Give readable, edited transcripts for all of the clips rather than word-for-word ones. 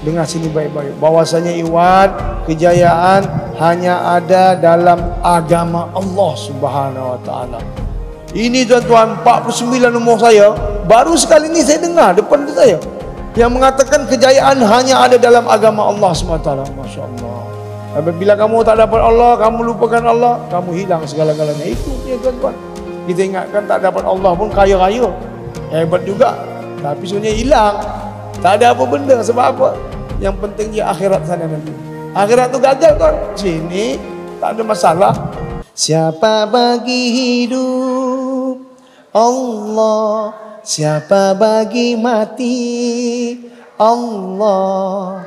Dengar sini baik-baik. Bahwasanya Iwan, kejayaan hanya ada dalam agama Allah Subhanahu wa taala. Ini tuan-tuan, 49 umur saya, baru sekali ini saya dengar depan saya yang mengatakan kejayaan hanya ada dalam agama Allah Subhanahu wa taala. Masya-Allah. Apabila kamu tak dapat Allah, kamu lupakan Allah, kamu hilang segala-galanya. Itu dia tuan-tuan. Kita ingatkan tak dapat Allah pun kaya-raya, hebat juga, tapi sebenarnya hilang. Tak ada apa benda. Sebab apa? Yang penting dia akhirat sana nanti. Akhirat tu gagal kan? Sini tak ada masalah. Siapa bagi hidup? Allah. Siapa bagi mati? Allah.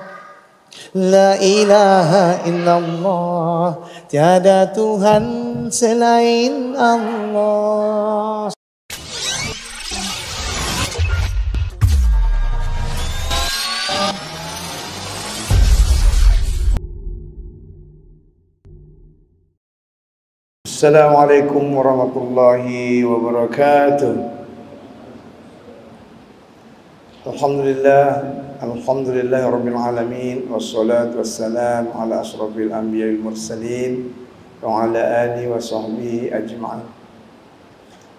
La ilaha illallah. Tiada Tuhan selain Allah. Assalamualaikum warahmatullahi wabarakatuh. Alhamdulillah rabbil alamin, wassalatu wassalamu ala asrafil anbiya'i wal mursalin wa ala alihi wa sahbihi ajma'in.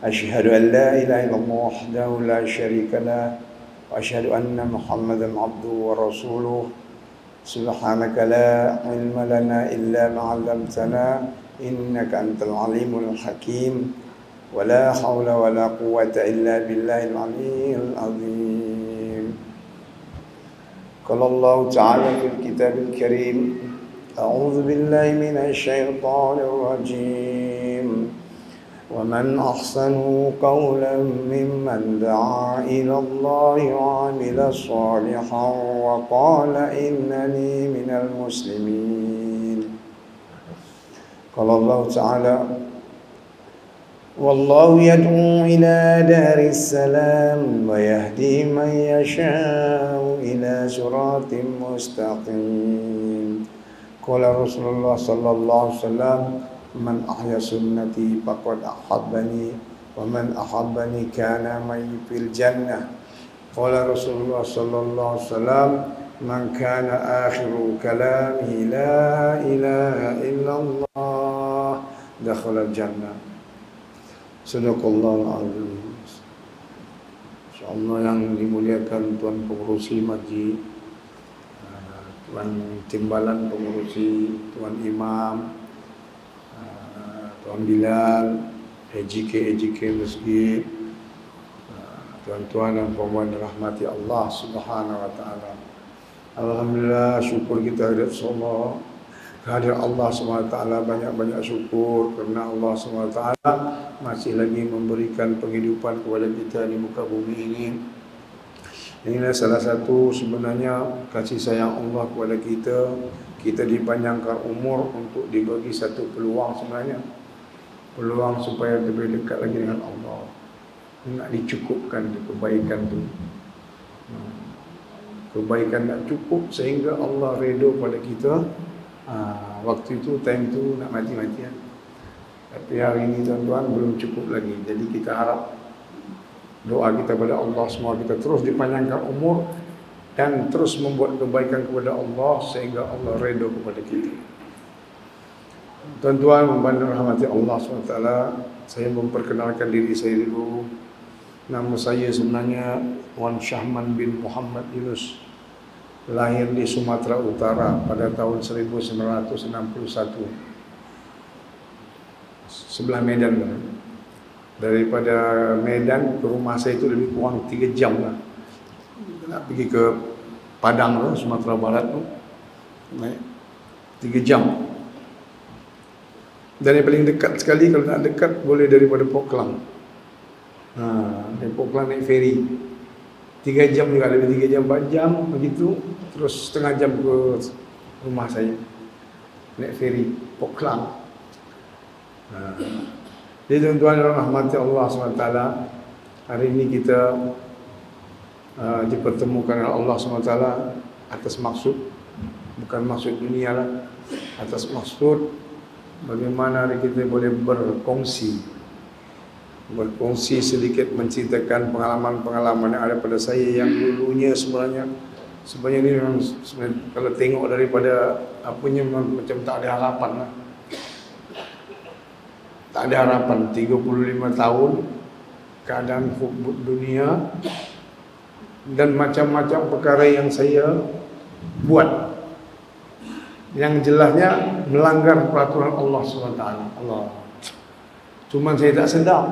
Asyhadu an la ilaha illallah wahdahu la syarika lah wa asyhadu anna Muhammadan abduhu wa rasuluh. Subhanaka la ilma lana illa ma 'allamtana innaka antal alimul hakim. Wala haula wala quwwata illa billahil aliyyil azim. Qala Allah ta'ala fil kitabil karim, a'udzu billahi minasy syaithanir rajim. Wa man ahsanu qawlan mimman da'a ila Allah wa 'amila shalihan wa qala innani minal muslimin. قال الله تعالى والله يدعو إلى دار السلام ويهدي من يشاء إلى صراط مستقيم. قال رسول الله صلى الله عليه وسلم من أحيا سنتي فقد أحبني ومن أحبني كان معي في الجنة. قال رسول الله صلى الله عليه وسلم من كان آخر كلامه لا إله إلا الله دخل الجنة. Sadaqallahul azim. Insyaallah yang dimuliakan Tuan Pengurusi Masjid, Tuan Timbalan Pengurusi, Tuan Imam, Tuan Bilal, EJK Masjid, tuan-tuan dan puan-puan dirahmati Allah Subhanahu wa taala. Alhamdulillah, syukur kita hadirat Allah, kehadirat Allah SWT, banyak-banyak syukur kerana Allah SWT masih lagi memberikan penghidupan kepada kita di muka bumi ini. Inilah salah satu sebenarnya kasih sayang Allah kepada kita. Kita dipanjangkan umur untuk dibagi satu peluang sebenarnya, peluang supaya lebih dekat lagi dengan Allah, nak dicukupkan di kebaikan itu. Kebaikan tak cukup sehingga Allah redha pada kita. Waktu itu, time tu nak mati-matian. Tapi hari ini tuan-tuan belum cukup lagi. Jadi kita harap doa kita kepada Allah semua, kita terus dipanjangkan umur dan terus membuat kebaikan kepada Allah sehingga Allah redha kepada kita. Tuan-tuan membanding rahmati Allah SWT, saya memperkenalkan diri saya dulu. Nama saya sebenarnya Wan Syahman bin Muhammad Yunus. Lahir di Sumatera Utara pada tahun 1961, sebelah Medan. Daripada Medan ke rumah saya itu lebih kurang 3 jam lah. Nak pergi ke Padang tu, Sumatera Barat tu, 3 jam. Dan yang paling dekat sekali, kalau nak dekat boleh daripada Port Klang. Dari Port Klang naik feri 3 jam juga, lebih 3 jam, 4 jam begitu. Terus setengah jam ke rumah saya, naik feri Port Klang. Jadi tuan-tuan dan rahmati Allah SWT, hari ini kita dipertemukan oleh Allah SWT atas maksud, bukan maksud dunia lah, atas maksud bagaimana hari kita boleh berkongsi sedikit, menceritakan pengalaman-pengalaman yang ada pada saya yang dulunya sebenarnya Sebenarnya ni memang kalau tengok daripada apanya macam tak ada harapan lah. Tak ada harapan. 35 tahun keadaan hubud dunia dan macam-macam perkara yang saya buat yang jelasnya melanggar peraturan Allah SWT. Allah. Cuma saya tak sedar.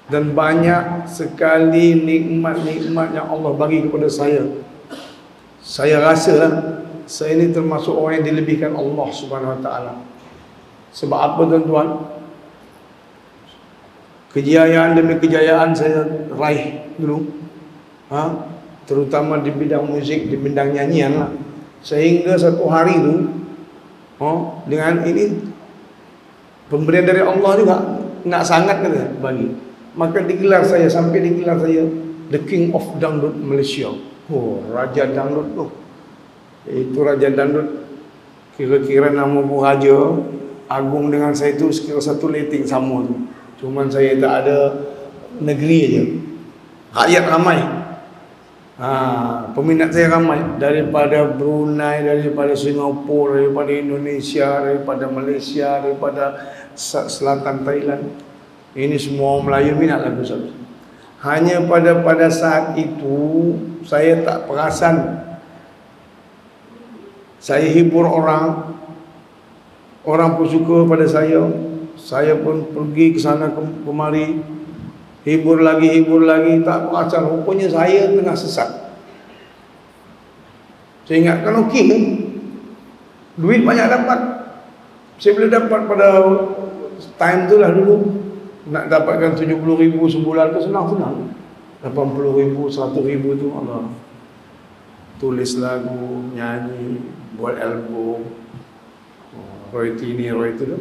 Dan banyak sekali nikmat-nikmat yang Allah bagi kepada saya. Saya rasa lah, saya ini termasuk orang yang dilebihkan Allah SWT. Sebab apa tuan-tuan? Kejayaan demi kejayaan saya raih dulu, terutama di bidang muzik, di bidang nyanyian lah. Sehingga satu hari tu, dengan ini pemberian dari Allah juga, nak sangat kata bagi. Maka digelar saya, sampai digelar saya The King of Dangdut Malaysia. Oh, Raja Dangdut tu. Itu Raja Dangdut. Kira-kira nama Bu Raja agung dengan saya tu sekira satu leting sama tu. Cuman saya tak ada negeri aja. Rakyat ramai. Peminat saya ramai. Daripada Brunei, daripada Singapura, daripada Indonesia, daripada Malaysia, daripada selatan Thailand. Ini semua orang Melayu minat lagu saya. Hanya pada saat itu saya tak perasan. Saya hibur orang, orang pun suka pada saya. Saya pun pergi ke sana kemari, hibur lagi, tak perasan. Rupanya saya tengah sesat. Saya ingatkan okey kan, duit banyak dapat. Saya boleh dapat pada time tu lah dulu. Nak dapatkan 70,000 sebulan tu senang-senang. 80,000, 100,000 tu Allah. Tulis lagu, nyanyi, buat album, royalty ni, royalty tu.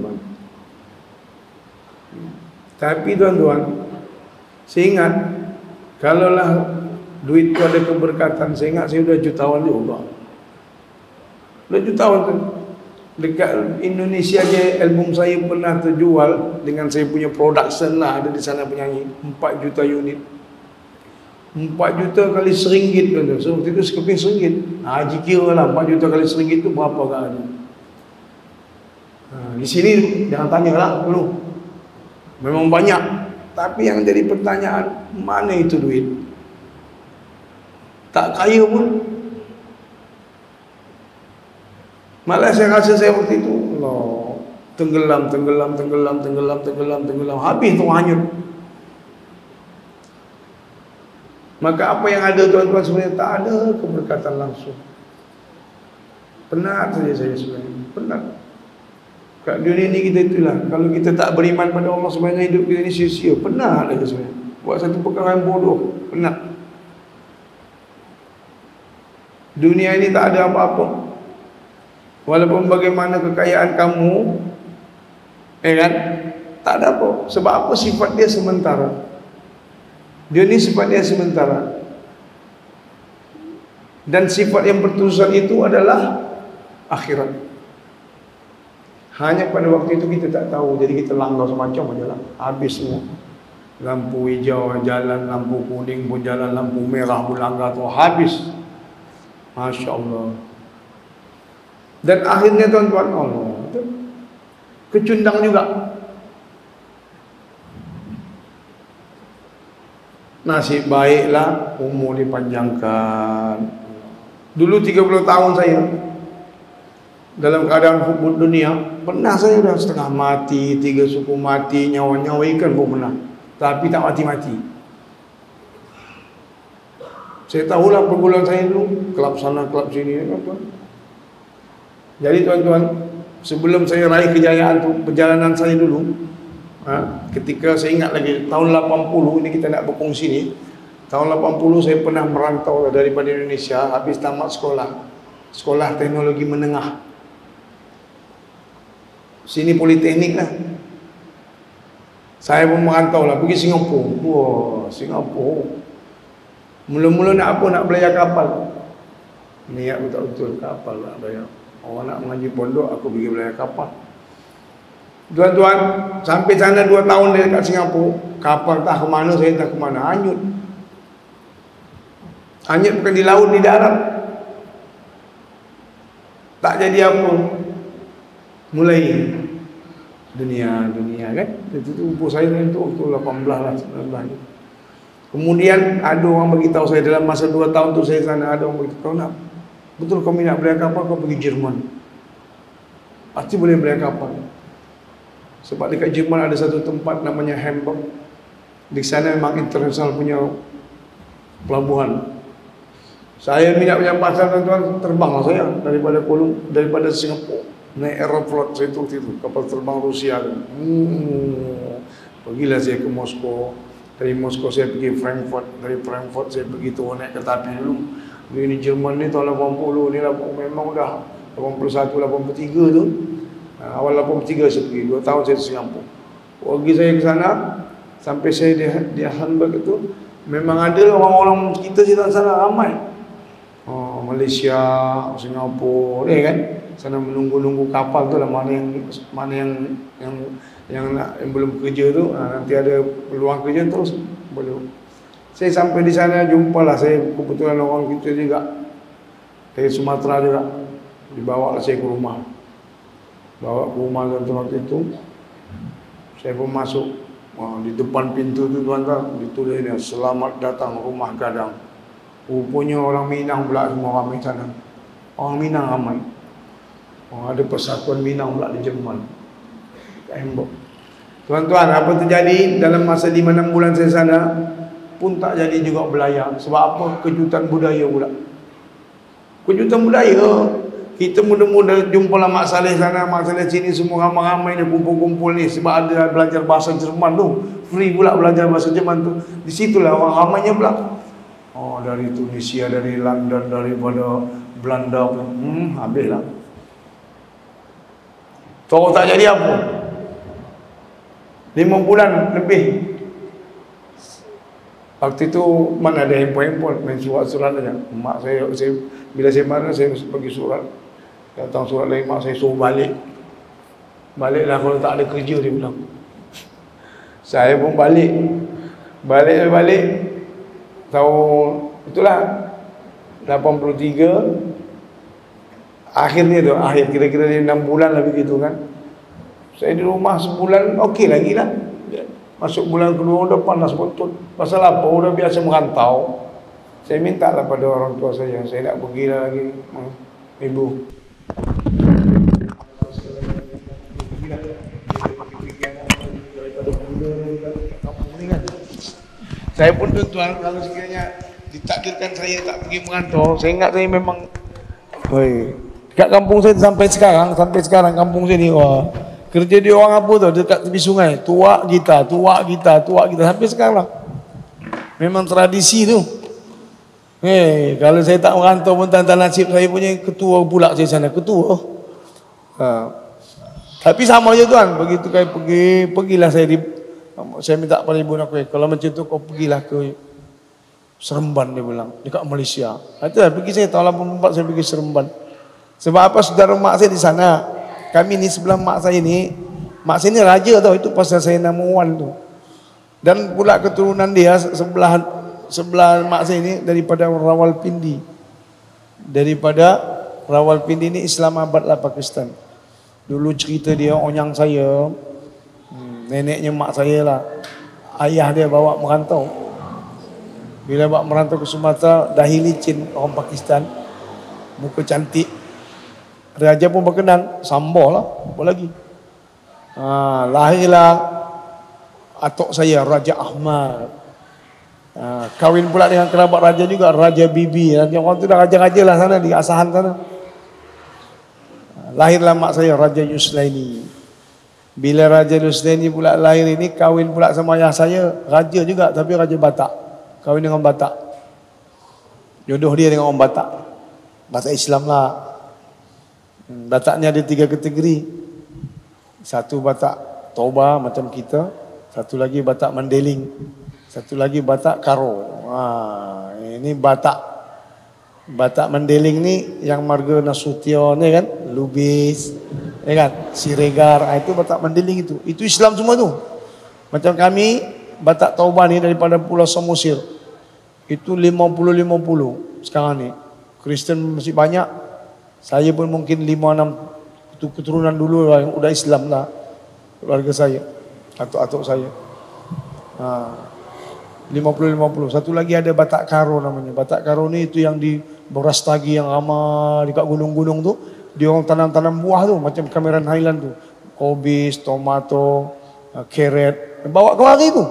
Tapi tuan-tuan, saya ingat kalaulah duit tu ada keberkatan, saya ingat saya dah jutawan juga. Dah jutawan tu. Dekat Indonesia je album saya pernah terjual dengan saya punya production lah, ada di sana penyanyi, 4 juta unit. 4 juta kali RM1 kan. So waktu itu sekeping RM1. Haji kira lah 4 juta kali RM1 tu berapa kan. Di sini jangan tanya lah dulu. Memang banyak. Tapi yang jadi pertanyaan, mana itu duit? Tak kaya pun. Malah saya rasa saya waktu itu Allah, tenggelam. Habis tu hanyut. Maka apa yang ada tuan-tuan sebenarnya tak ada keberkatan langsung. Penat saja saya sebenarnya. Penat. Kat dunia ni kita itulah. Kalau kita tak beriman pada Allah sebenarnya hidup kita ni sia-sia. Penat lagi sebenarnya. Buat satu perkara yang bodoh. Penat. Dunia ini tak ada apa-apa. Walaupun bagaimana kekayaan kamu, kan, tak ada apa. Sebab apa? Sifat dia sementara. Dia ni sifat dia sementara. Dan sifat yang berterusan itu adalah akhirat. Hanya pada waktu itu kita tak tahu. Jadi kita langgar semacam aja lah. Habis semua. Lampu hijau jalan, lampu kuning pun jalan, lampu merah pun langgar tu. Habis. Masya Allah. Dan akhirnya tuan-tuan, Allah kecundang juga. Nasib baiklah umur dipanjangkan. Dulu 30 tahun saya dalam keadaan hubud dunia. Pernah saya dah setengah mati, 3 suku mati, nyawa-nyawa ikan pun pernah. Tapi tak mati-mati. Saya tahulah pergaulan saya dulu, kelab sana, kelab sini, apa. Jadi tuan-tuan, sebelum saya raih kejayaan tu, perjalanan saya dulu, ketika saya ingat lagi tahun 80, ini kita nak berkongsi ni. Tahun 80 saya pernah merantau daripada Indonesia, habis tamat sekolah teknologi menengah. Sini politeknik lah. Saya pun merantau lah, pergi Singapura. Wah, Singapura. Mula-mula nak apa? Nak belajar kapal. Niat betul-betul kapal nak belajar. Orang nak mengaji pondok, aku pergi belajar kapal. Tuan-tuan, sampai sana 2 tahun dekat Singapura, kapal tak ke mana, saya tak ke mana, hanyut. Hanyut bukan di laut, di darat. Tak jadi apa. Mulai dunia kan. Itu umur saya itu 18 lah, 19 ni. Kemudian ada orang beritahu saya dalam masa 2 tahun tu saya sana, ada orang beritahu, nak betul kau minat belia kapal, kau pergi Jerman. Pasti boleh belia kapal. Sebab dekat Jerman ada satu tempat namanya Hamburg. Di sana memang internasional punya pelabuhan. Saya minat macam pasal tuan-tuan, terbanglah saya daripada Singapura naik Aeroflot, saya tu kapal terbang Rusia tu. Pergilah saya ke Moskow. Dari Moskow saya pergi Frankfurt, dari Frankfurt saya pergi turun naik kereta api dulu. Ini Jerman ni tahun 80 ni lah, memang dah 81 83 tu. Awal 83 saya pergi, 2 tahun saya di Singapura. Pergi saya ke sana, sampai saya di Hamburg itu, memang ada orang-orang kita di sana ramai. Malaysia, Singapura, kan? Sana menunggu-nunggu kapal tu lah, mana yang belum kerja tu, nanti ada peluang kerja terus boleh. Saya sampai di sana jumpalah saya kebetulan orang kita juga dari Sumatera juga, dibawa saya ke rumah. Bawa ke rumah tuan waktu itu, saya pun masuk. Di depan pintu tu tuan-tuan ditulis ni, selamat datang rumah gadang. Rupanya orang Minang pula semua ramai sana. Orang Minang ramai. Ada persatuan Minang pula di Jerman. Hamburg. Tuan-tuan, apa terjadi dalam masa 5-6 bulan saya sana pun tak jadi juga belayar. Sebab apa? Kejutan budaya pula. Kejutan budaya. Kita muda-muda jumpalah Mak Saleh sana, Mak Saleh sini, semua ramai-ramai ni kumpul-kumpul ni sebab ada belajar bahasa Jerman tu. Free pula belajar bahasa Jerman tu. Di situlah orang ramainya pula. Dari Tunisia, dari London, daripada Belanda pun. Habislah. Tahu tak jadi apa? 5 bulan lebih. Waktu itu mana ada handphone, main surat-surat aja. Mak saya bila saya mana saya pergi surat. Datang surat dari mak saya, suruh balik. Baliklah kalau tak ada kerja, dia bilang. Saya pun balik. Balik. Tahun itulah 83. Akhirnya tu, kira-kira 6 bulan lebih gitu kan. Saya di rumah sebulan okey lagi lah. Masuk bulan kedua udah panas betul. Pasal apa? Udah biasa merantau. Saya minta lah pada orang tua saya nak pergi lagi. Ibu. Saya pun tuan, kalau sekiranya ditakdirkan saya tak pergi merantau, saya ingat saya memang dekat kampung saya sampai sekarang kampung saya ni, kerja dia orang apa tu, dekat tepi sungai, tuak kita sampai sekarang. Memang tradisi tu. Kalau saya tak merantau pun tak nasib saya punya ketua pula saya sana, ketua. Tapi sama je tuan, begitu saya pergilah saya minta pada ibu aku, kalau macam tu kau pergilah ke Seremban, dia bilang, dekat Malaysia. Itulah pergi saya tahun 84 saya pergi Seremban. Sebab apa? Saudara mak saya di sana. Kami ni sebelah mak saya ni raja tau, itu pasal saya nama Wan tu. Dan pula keturunan dia sebelah mak saya ni daripada Rawalpindi. Ni Islamabad lah, Pakistan. Dulu cerita dia, onyang saya, neneknya mak saya lah, ayah dia bawa merantau. Bila bawa merantau ke Sumatera, dahi licin orang Pakistan, muka cantik. Raja pun berkenan, sambal lah, apa lagi. Lahirlah atuk saya, Raja Ahmad. Kahwin pula dengan kerabat raja juga, Raja Bibi. Orang tu dah raja-raja lah sana, di asahan sana. Lahirlah mak saya, Raja Yuslaini. Bila Raja Yuslaini pula lahir ini, kahwin pula sama ayah saya, raja juga, tapi Raja Batak. Kahwin dengan Batak. Jodoh dia dengan orang Batak. Bahasa Islam lah. Bataknya ada 3 kategori. Satu Batak Toba macam kita, satu lagi Batak Mandeling, satu lagi Batak Karo. Ini Batak Mandeling ni yang marga Nasution ni kan, Lubis, kan, Siregar, itu Batak Mandeling itu. Itu Islam semua tu. Macam kami Batak Toba ni daripada Pulau Samosir. Itu 50-50 sekarang ni. Kristen masih banyak. Saya pun mungkin 5-6 keturunan dulu lah yang udah Islam lah. Keluarga saya. Atuk-atuk saya. 50-50. Satu lagi ada Batak Karo namanya. Batak Karo ni itu yang di Borastagi yang ramai dekat gunung-gunung tu. Dia orang tanam-tanam buah tu. Macam Cameron Highland tu. Kobis, tomato, carrot. Bawa kemari tu.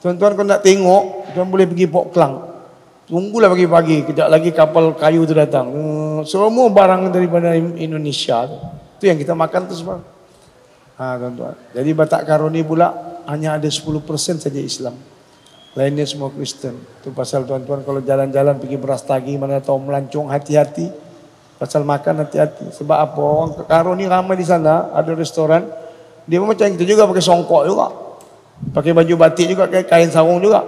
Tuan-tuan kalau nak tengok, tuan boleh pergi Port Klang. Tunggulah pagi-pagi, kejap lagi kapal kayu tu datang. Semua barang daripada Indonesia tu. Itu yang kita makan tu semua. Tuan-tuan. Jadi Batak Karo ni pula hanya ada 10% saja Islam. Lainnya semua Kristen. Itu pasal tuan-tuan kalau jalan-jalan pergi Berastagi, mana tahu melancong, hati-hati. Pasal makan hati-hati. Sebab apa? Orang Karo ni ramai di sana, ada restoran. Dia macam kita juga pakai songkok juga. Pakai baju batik juga, pakai kain sarung juga.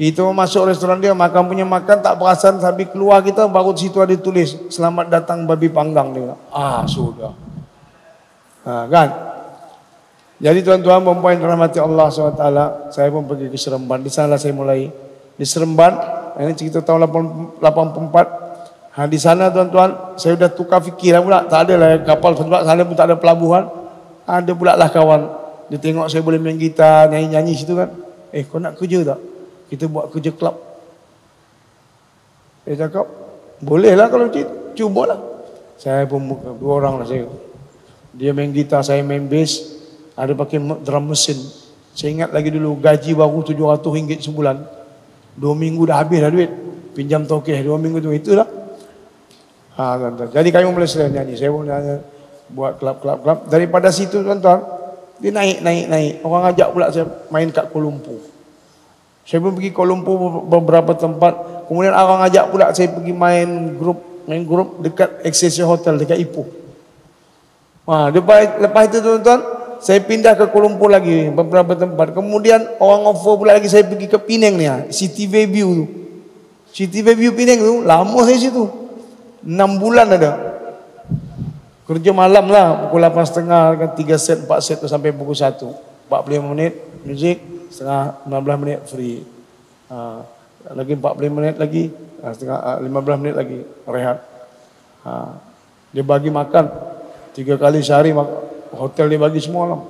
Kita masuk restoran dia, makan punya makan, tak perasan sampai keluar kita, baru di situ ada tulis, selamat datang babi panggang dia. Sudah. Kan? Jadi tuan-tuan, perempuan rahmati Allah SWT, saya pun pergi ke Seremban. Di sana saya mulai. Di Seremban, ini cerita tahun 84. Di sana tuan-tuan, saya sudah tukar fikiran pula. Tak ada lah kapal, sebab sana pun tak ada pelabuhan. Ada pula lah kawan. Dia tengok saya boleh main gitar, nyanyi-nyanyi situ kan. Kau nak kerja tak? Kita buat kerja klub. Saya cakap, boleh lah kalau cubalah. Saya pun 2 orang lah saya. Dia main gitar, saya main bass. Ada pakai drum mesin. Saya ingat lagi dulu, gaji baru RM700 sebulan. 2 minggu dah habis dah duit. Pinjam tokeh 2 minggu tu, itulah. Jadi kami mulai selain nyanyi. Saya pun buat klub. Daripada situ tuan-tuan, dia naik. Orang ajak pula saya main kat Kuala Lumpur. Saya pun pergi Kuala Lumpur beberapa tempat. Kemudian orang ajak pula saya pergi main grup dekat Excelsior Hotel dekat Ipoh. Lepas itu tuan-tuan, saya pindah ke Kuala Lumpur lagi beberapa tempat. Kemudian orang offer pula lagi saya pergi ke Penang ni, City View tu. City View Penang tu, lama saya situ. 6 bulan ada. Kerja malam lah, pukul 8.30 kan 3 set, 4 set tu sampai pukul 1. 45 minit muzik, setengah 15 minit free. Lagi 40 minit lagi, 15 minit lagi rehat. Dia bagi makan 3 kali sehari, hotel dia bagi semua lah.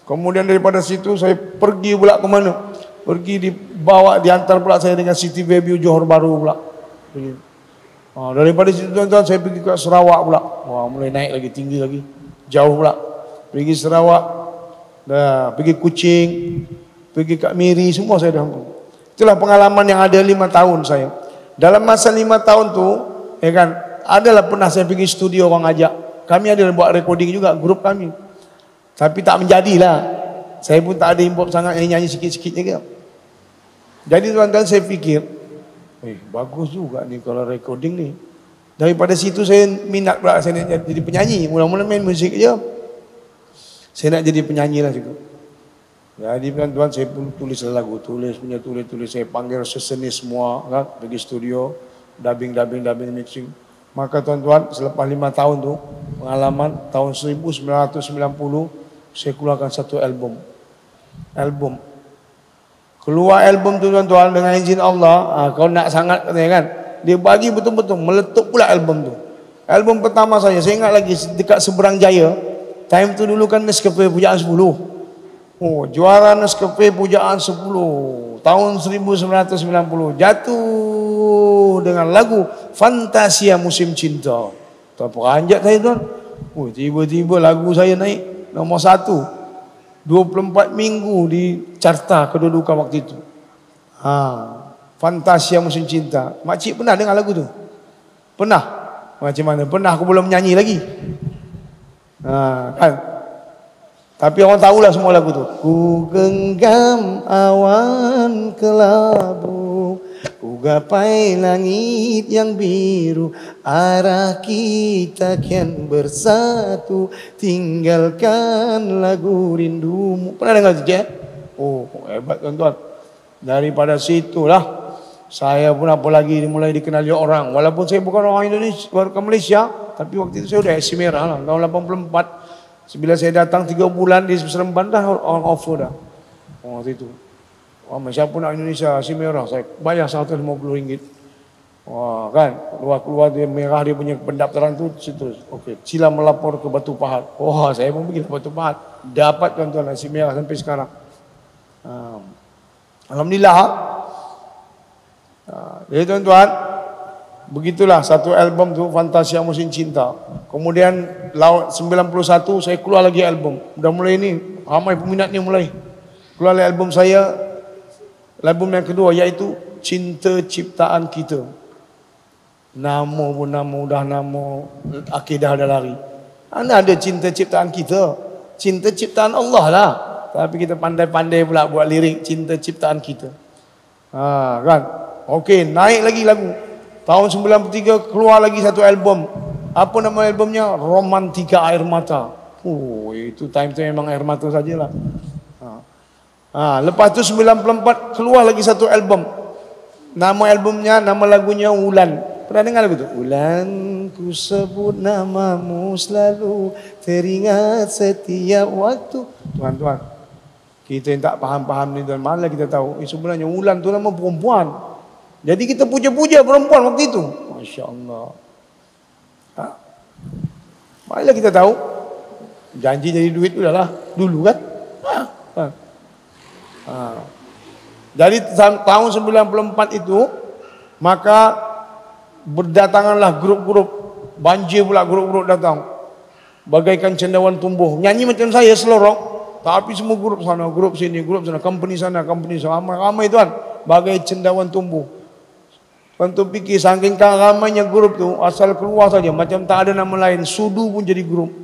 Kemudian daripada situ saya pergi pula ke mana? Pergi dibawa, diantar pula saya dengan City View Johor Bahru pula. Daripada situ tuan-tuan saya pergi ke Sarawak pula. Mulai naik lagi, tinggi lagi. Jauh pula. Pergi Sarawak. Pergi Kuching. Pergi Kak Miri. Semua saya dah. Itulah pengalaman yang ada 5 tahun saya. Dalam masa 5 tahun tu, adalah pernah saya pergi studio orang ajak. Kami ada buat recording juga, grup kami. Tapi tak menjadilah. Saya pun tak ada import sangat, nyanyi sikit-sikit je. Jadi tuan-tuan saya fikir, bagus juga ni kalau recording ni. Daripada situ saya minat pula, saya nak jadi penyanyi. Mula-mula main muzik je. Saya nak jadi penyanyi lah juga. Jadi tuan-tuan saya pun tulis lagu. Tulis. Saya panggil sesenis semua kan, pergi studio. Dubbing, mixing. Maka tuan-tuan selepas 5 tahun tu, pengalaman tahun 1990, saya keluarkan satu album. Keluar album tu tuan-tuan dengan izin Allah. Kau nak sangat katanya kan. Dia bagi betul-betul, meletup pula album tu. Album pertama saya ingat lagi dekat Seberang Jaya. Time tu dulu kan Nescafe Pujaan 10. Juara Nescafe Pujaan 10 tahun 1990. Jatuh dengan lagu Fantasia Musim Cinta. Tak peranjat saya tuan. Tiba-tiba lagu saya naik nombor 1. 24 minggu di carta kedudukan waktu itu. Fantasia Musim Cinta. Makcik pernah dengar lagu tu? Pernah? Macam mana? Pernah, aku belum nyanyi lagi. Kan? Tapi orang tahulah semua lagu tu. Ku genggam awan kelabu, ku gapai langit yang biru, arah kita kian bersatu, tinggalkan lagu rindumu. Pernah dengar tu, Cik? Hebat tuan-tuan. Daripada situlah saya pun apa lagi mulai dikenali orang. Walaupun saya bukan orang Indonesia, bukan Malaysia, tapi waktu itu saya sudah SC Merah lah, tahun 84. Bila saya datang 3 bulan di Seremban dah orang offer dah. Waktu itu. Siapa nak Indonesia, si merah, saya bayar RM150. Wah, kan, keluar dia merah dia punya pendaftaran tu, terus. Okey, sila melapor ke Batu Pahat. Wah, saya pun pergi ke Batu Pahat. Dapat tuan-tuan nasi merah sampai sekarang. Alhamdulillah. Jadi tuan-tuan, begitulah satu album tu, Fantasia Musim Cinta. Kemudian 91 saya keluar lagi album. Dah mulai ni, ramai peminat ni mulai. Keluar lagi album saya, album yang kedua iaitu Cinta Ciptaan Kita. Nama pun nama akidah dah lari. Mana ada cinta ciptaan kita? Cinta ciptaan Allah lah. Tapi kita pandai-pandai pula buat lirik cinta ciptaan kita. Kan? Okey, naik lagi lagu. Tahun 93 keluar lagi satu album. Apa nama albumnya? Romantika Air Mata. Itu time tu memang air mata sajalah. Lepas tu 94 keluar lagi satu album. Nama albumnya, nama lagunya Wulan. Pernah dengar lagu tu? Wulan ku sebut namamu selalu teringat setiap waktu. Tuan-tuan, kita yang tak faham-faham ni, dan malah kita tahu sebenarnya Wulan tu nama perempuan. Jadi kita puja-puja perempuan waktu itu. Masya Allah. Malah kita tahu janji jadi duit tu dah lah dulu kan. Jadi tahun 94 itu maka berdatanganlah grup-grup, banjir pula grup-grup datang. Bagaikan cendawan tumbuh. Nyanyi macam saya selorok, tapi semua grup sana, grup sini, grup sana, company sana, company sana. Ramai tuan, bagai cendawan tumbuh. Tuan tu fikir saking ramainya grup tu, asal keluar saja macam tak ada nama lain, Sudu pun jadi grup.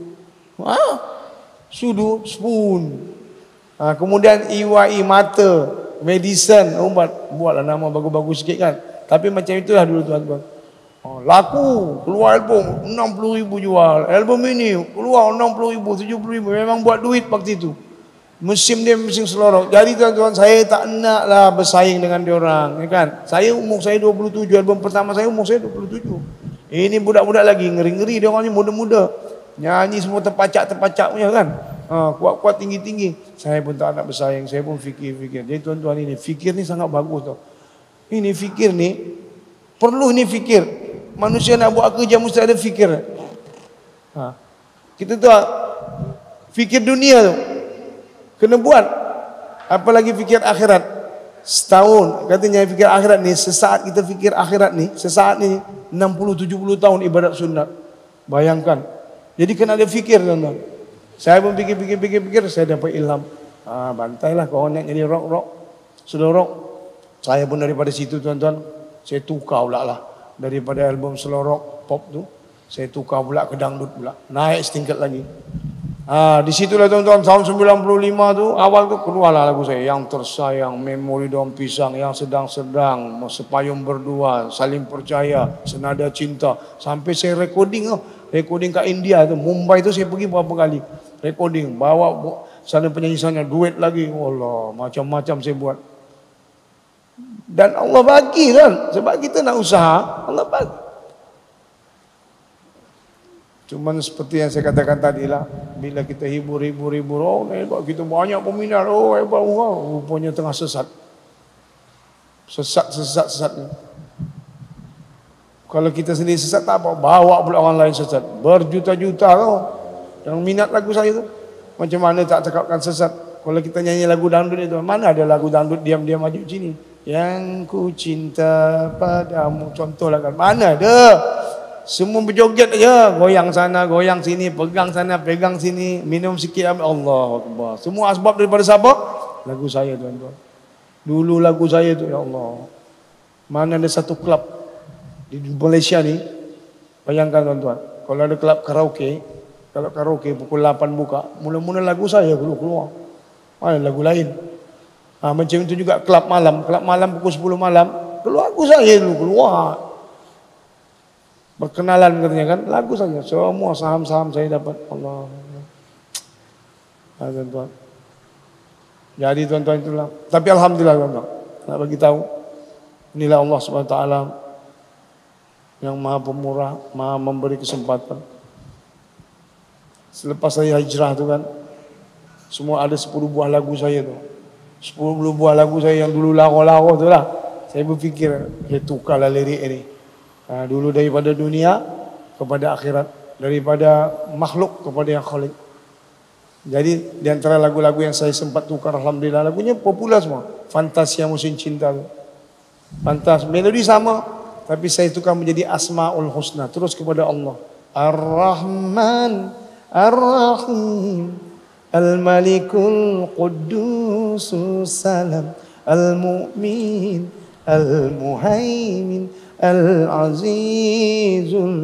Sudu, Spoon. Kemudian IYI Mata, Medicine, ubat, buatlah nama bagus-bagus sikit kan. Tapi macam itulah dulu tuan-tuan. Laku, keluar album 60,000 jual. Album ini keluar 60,000, 70,000. Memang buat duit waktu itu. Musim dia musim selorok. Jadi tuan-tuan, saya tak naklah bersaing dengan diorang, ya kan? Saya umur saya 27, album pertama saya umur saya 27. Ini budak-budak lagi, ngeri-ngeri diorang ni, muda-muda. Nyanyi semua terpacak-terpacak punya kan. Kuat-kuat, tinggi-tinggi. Saya pun tak nak bersaing, saya pun fikir-fikir. Jadi tuan-tuan, ini fikir ni sangat bagus tau. Ini fikir ni, perlu ini fikir. Manusia nak buat kerja mesti ada fikir. Kita tu fikir dunia tu kena buat. Apalagi fikir akhirat. Setahun katanya fikir akhirat ni, sesaat kita fikir akhirat ni, sesaat ni 60-70 tahun ibadat sunat. Bayangkan. Jadi kena ada fikir tuan-tuan. Saya pun fikir, saya dapat ilham. Bantailah kau nak jadi rock. Sudah rock. Saya pun daripada situ tuan-tuan, saya tukar pula lah. Daripada album selorok pop tu, saya tukar pula ke dangdut pula. Naik setingkat lagi. Di situlah tuan-tuan, tahun 95 tu, awal tu keluarlah lagu saya. Yang Tersayang, Memori Daun Pisang, Yang Sedang-sedang, Sepayung Berdua, Saling Percaya, Senada Cinta. Sampai saya recording kat India tu, Mumbai tu saya pergi berapa kali. Recording, bawa sana penyanyi sana, duet lagi. Allah, macam-macam saya buat. Dan Allah bagi kan. Sebab kita nak usaha, Allah bagi. Cuman seperti yang saya katakan tadi lah, bila kita hibur, hebat, kita banyak peminat, hebat, rupanya tengah sesat. Sesat. Kalau kita sendiri sesat tak apa, bawa pula orang lain sesat. Berjuta-juta tau yang minat lagu saya tu. Macam mana tak cakapkan sesat. Kalau kita nyanyi lagu dangdut itu, mana ada lagu dangdut diam-diam maju sini. Yang ku cinta padamu, contohlah kan. Mana ada. Semua berjoget aja, goyang sana, goyang sini, pegang sana, pegang sini, minum sikit, Allah Akbar. Semua asbab daripada siapa? Lagu saya tuan-tuan. Dulu lagu saya tu, ya Allah. Mana ada satu klub di Malaysia ni, bayangkan tuan-tuan, kalau ada klub karaoke, kalau karaoke pukul 8 buka, mula-mula lagu saya keluar. Ada lagu lain. Macam itu juga klub malam pukul 10 malam, keluar lagu saya dulu keluar. Berkenalan katanya kan, lagu saja. Semua saham-saham saya dapat. Allah. Tuan-tuan. Jadi tuan-tuan itulah. Tapi alhamdulillah tuan-tuan. Nak bagi tahu, inilah Allah SWT yang Maha Pemurah, Maha memberi kesempatan. Selepas saya hijrah tu kan, semua ada 10 buah lagu saya tu. 10 buah lagu saya yang dulu laro-laro tu lah. Saya berfikir, tukarlah lirik ini. Dulu daripada dunia kepada akhirat, daripada makhluk kepada yang khalik. Jadi di antara lagu-lagu yang saya sempat tukar, alhamdulillah lagunya popular semua. Fantasia Musim Cinta tu. Fantas, melodi sama, tapi saya tukar menjadi Asmaul Husna, terus kepada Allah. Ar-Rahman, Ar-Rahim, Al-Malikul Quddus Salam, Al-Mu'min, Al-Muhaimin, Al-Azizul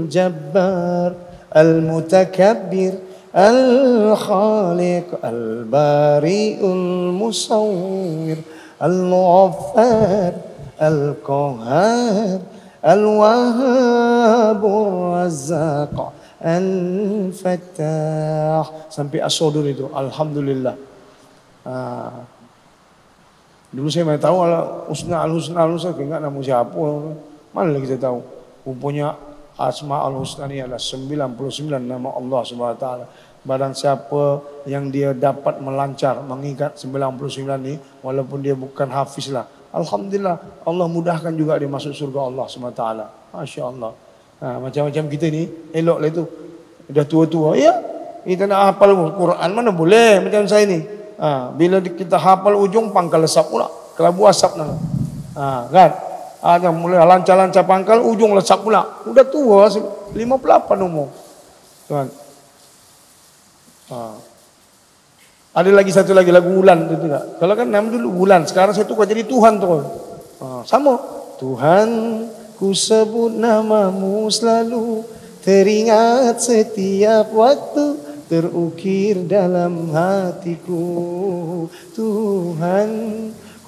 Jabbar, Al-Mutakabbir, Al-Khaliq, Al-Bari'ul Musawwir, Al-Ghaffar, Al-Qahhar, Al-Wahhabur Razzaq, Al-Fattah, sampai as-Sadur itu. Alhamdulillah. Dulu saya mana tahu Al-Husna, Al-Husna, Al-Husna, enggak nama siapa. Mana lagi kita tahu. Rupanya Asma Al-Husna ini adalah 99 nama Allah Subhanahu Wa Taala. Barang siapa yang dia dapat melancar mengingat 99 ini, walaupun dia bukan hafiz lah, alhamdulillah Allah mudahkan juga dia masuk surga Allah Subhanahu Wa Taala. Masya Allah. Macam-macam kita ni eloklah itu. Dah tua-tua, ya kita nak hafal Quran mana boleh macam saya ni. Bila kita hafal ujung pangkal lesap pula, kelabu asap nak. Kan? Mulai lancar-lancar pangkal, ujung lesap pula. Udah tua, 58 umur. Tuan. Ada lagi satu lagi lagu Wulan itu tidak. Kalau kan nama dulu Wulan, sekarang saya tukar jadi Tuhan terus. Sama. Tuhan, ku sebut namamu selalu, teringat setiap waktu, terukir dalam hatiku. Tuhan,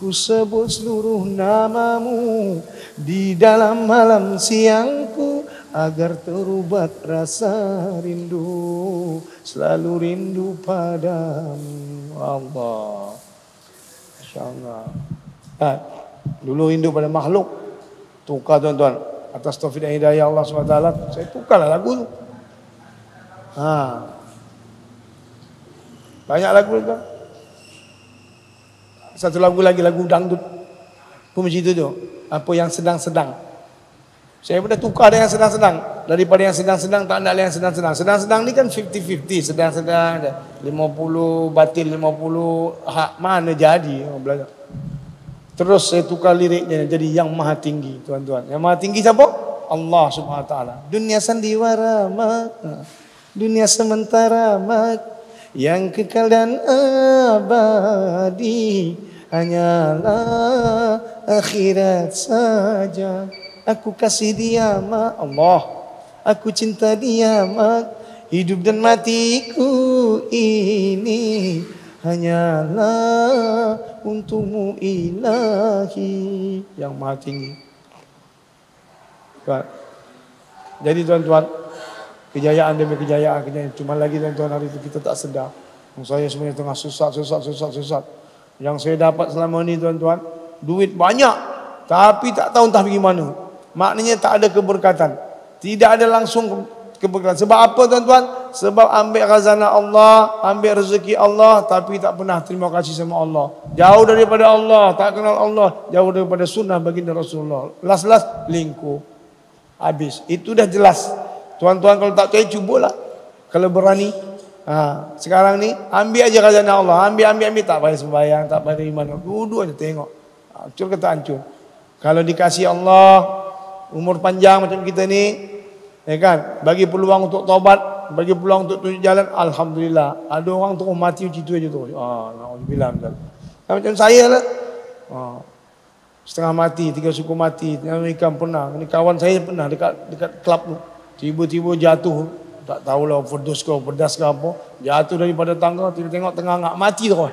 ku sebut seluruh namamu di dalam malam siangku, agar terubat rasa rindu, selalu rindu padamu Allah. InsyaAllah. Dulu rindu pada makhluk, tukar tuan-tuan. Atas taufik dan hidayah Allah SWT, saya tukarlah lagu tu. Banyak lagu tu. Satu lagu lagi, lagu dangdut. Pun macam itu tu. Apa yang sedang-sedang. Saya pun dah tukar dengan sedang-sedang. Daripada yang sedang-sedang, tak nak yang sedang-sedang. Sedang-sedang ni kan 50-50. Sedang-sedang, 50 batil, 50 hak. Mana jadi? Belajar. Terus saya tukar liriknya jadi yang maha tinggi, tuan-tuan. Yang maha tinggi siapa? Allah Subhanahu Wa Taala. Dunia sandiwara mak, dunia sementara mak, yang kekal dan abadi hanyalah akhirat saja. Aku kasih dia mak Allah, aku cinta dia mak, hidup dan matiku ini hanyalah untukmu ilahi yang maha tinggi. Jadi tuan-tuan, kejayaan demi kejayaan. Cuma lagi tuan-tuan hari itu kita tak sedar. Saya sebenarnya tengah susah. Yang saya dapat selama ni tuan-tuan, duit banyak, tapi tak tahu entah bagaimana. Maknanya tak ada keberkatan. Tidak ada langsung keberkatan. Sebab apa tuan-tuan? Sebab ambil khazanah Allah, ambil rezeki Allah, tapi tak pernah terima kasih sama Allah. Jauh daripada Allah, tak kenal Allah, jauh daripada sunnah baginda Rasulullah. Las-las lingkup. Habis. Itu dah jelas. Tuan-tuan kalau tak percaya, cubalah. Kalau berani. Sekarang ni, ambil aja khazanah Allah. Ambil. Tak payah sembahyang, tak payah iman. Duduk aja tengok. Hancur ke tak hancur. Kalau dikasih Allah umur panjang macam kita ni, ya kan, bagi peluang untuk taubat, bagi peluang untuk tunjuk jalan, alhamdulillah. Ada orang terus mati macam itu aja tu. Alhamdulillah. Macam saya lah. Setengah mati, 3 suku mati. Ikan pernah. Ini kawan saya pernah dekat klub tu. Tiba-tiba jatuh. Tak tahulah overdose ke pedas ke apa. Jatuh daripada tangga, tengok tengah mati terus.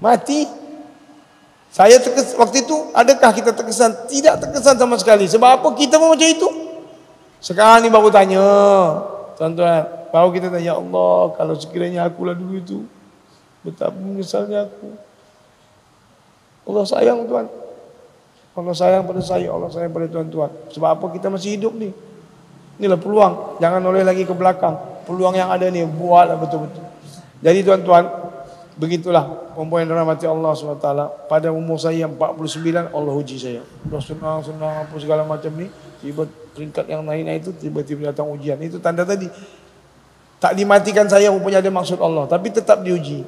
Mati. Saya waktu itu, adakah kita terkesan? Tidak terkesan sama sekali. Sebab apa? Kita pun macam itu. Sekarang ni baru tanya. Tuan-tuan, baru kita tanya, ya Allah, kalau sekiranya akulah dulu itu, betapa menyesalnya aku. Allah sayang Tuhan. Allah sayang pada saya, Allah sayang pada tuan-tuan. Sebab apa kita masih hidup ni? Inilah peluang. Jangan oleh lagi ke belakang. Peluang yang ada ni, buatlah betul-betul. Jadi tuan-tuan, Begitulah perempuan yang dirahmati Allah SWT. Pada umur saya 49, Allah uji saya. Sudah senang-senang apa segala macam ni, tiba peringkat yang naik-naik itu tiba-tiba datang ujian. Itu tanda tadi. Tak dimatikan saya mempunyai ada maksud Allah, tapi tetap diuji.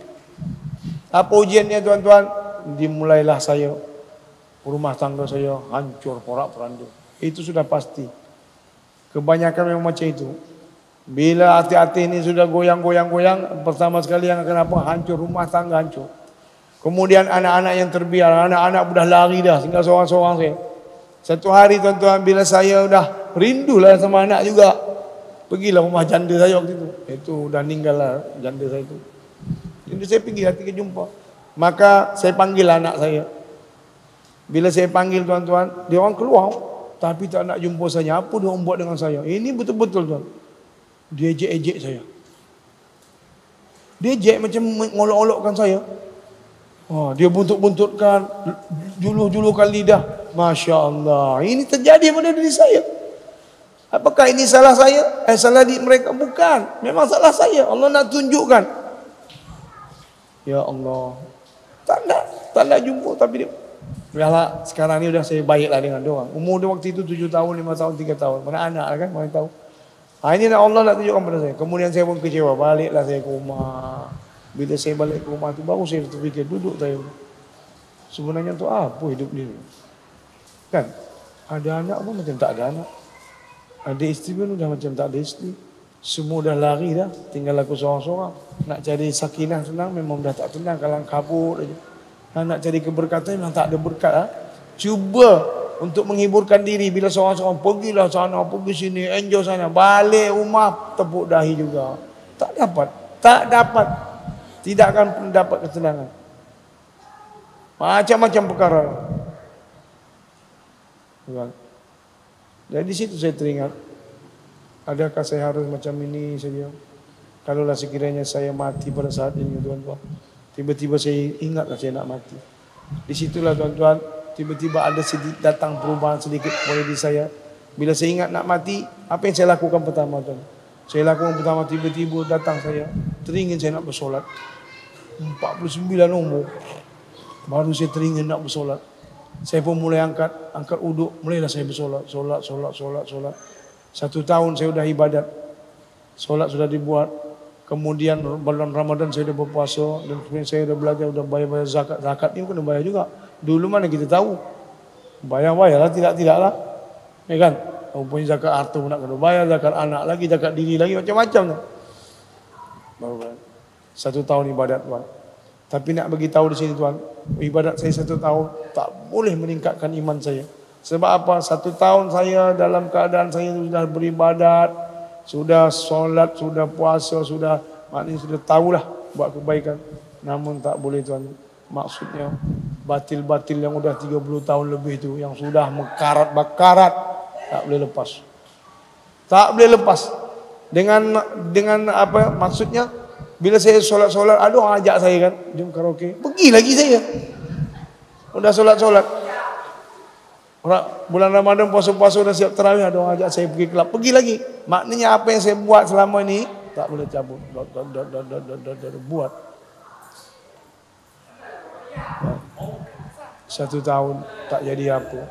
Apa ujiannya tuan-tuan? Dimulailah saya, rumah tangga saya hancur porak-poranda. Itu sudah pasti. Kebanyakan memang macam itu. Bila hati-hati ini sudah goyang-goyang, pertama sekali yang akan apa? Hancur, rumah tangga hancur. Kemudian anak-anak yang terbiar, anak-anak sudah lari dah, tinggal seorang-seorang saya. Satu hari tuan-tuan, bila saya sudah rindulah sama anak juga, pergilah rumah janda saya waktu itu. Itu sudah meninggal lah janda saya itu. Jadi saya pergi hati ke jumpa. Maka saya panggil anak saya. Bila saya panggil tuan-tuan, dia orang keluar, tapi tak nak jumpa saya. Apa dia orang buat dengan saya? Ini betul-betul tuan. Dia ejek-ejek saya. Dia ejek macam ngolok-olokkan saya. Oh, dia buntut-buntutkan, juluh-juluhkan lidah. Masya Allah. Ini terjadi pada diri saya. Apakah ini salah saya? Salah di mereka? Bukan. Memang salah saya. Allah nak tunjukkan. Ya Allah. Tak nak jumpa. Tapi dia, yalah, sekarang ni sudah saya baiklah dengan dia orang. Umur dia waktu itu 7 tahun, 5 tahun, 3 tahun. Mana anak lah kan? Mana tahu. Ini Allah nak tunjukkan pada saya. Kemudian saya pun kecewa. Baliklah saya ke rumah. Bila saya balik ke rumah tu, baru saya terfikir, duduk saya. Sebenarnya tu apa hidup ni? Kan? Ada anak pun macam tak ada anak. Ada isteri pun dah macam tak ada isteri. Semua dah lari dah. Tinggal aku seorang-seorang. Nak cari sakinah tenang memang dah tak tenang. Kalang kabut aja. Nak cari keberkatan memang tak ada berkat. Cuba untuk menghiburkan diri bila seorang-seorang pergilah sana, pergi sini, enjoy sana, balik rumah tepuk dahi juga. Tak dapat. Tidak akan mendapat ketenangan. Macam-macam perkara. Jadi situ saya teringat, adakah saya harus macam ini saja? Kalaulah sekiranya saya mati pada saat ini tuan-tuan, tiba-tiba saya ingatlah saya nak mati. Di situlah tuan-tuan, tiba-tiba ada datang perubahan sedikit pada diri saya. Bila saya ingat nak mati, apa yang saya lakukan pertama tuan? Saya lakukan pertama, tiba-tiba datang saya, teringin saya nak bersolat. 49 umur, baru saya teringin nak bersolat. Saya pun mulai angkat uduk, mulailah saya bersolat. Solat. 1 tahun saya sudah ibadat. Solat sudah dibuat. Kemudian bulan Ramadan saya sudah berpuasa. Dan kemudian saya sudah belajar, sudah bayar zakat. Zakat ni kena bayar juga. Dulu mana kita tahu. Bayar-bayarlah, tidak-tidaklah. Ya kan? Rupanya zakat harta pun nak kena bayar, zakat anak lagi, zakat diri lagi, macam-macam. Baru 1 tahun ibadat tuan. Tapi nak bagi tahu di sini tuan, ibadat saya 1 tahun tak boleh meningkatkan iman saya. Sebab apa? 1 tahun saya dalam keadaan saya sudah beribadat, sudah solat, sudah puasa, maknanya sudah tahulah buat kebaikan. Namun tak boleh tuan. Maksudnya batil-batil yang sudah 30 tahun lebih itu, yang sudah mekarat-bakarat, tak boleh lepas. Tak boleh lepas. Dengan apa maksudnya? Bila saya solat-solat, ada orang ajak saya kan, jom karaoke. Pergi lagi saya. Sudah solat-solat. Bulan Ramadan puasa-puasa sudah siap tarawih, ada orang ajak saya pergi kelab. Pergi lagi. Maknanya apa yang saya buat selama ini tak boleh cabut. Buat. 1 tahun tak jadi apa.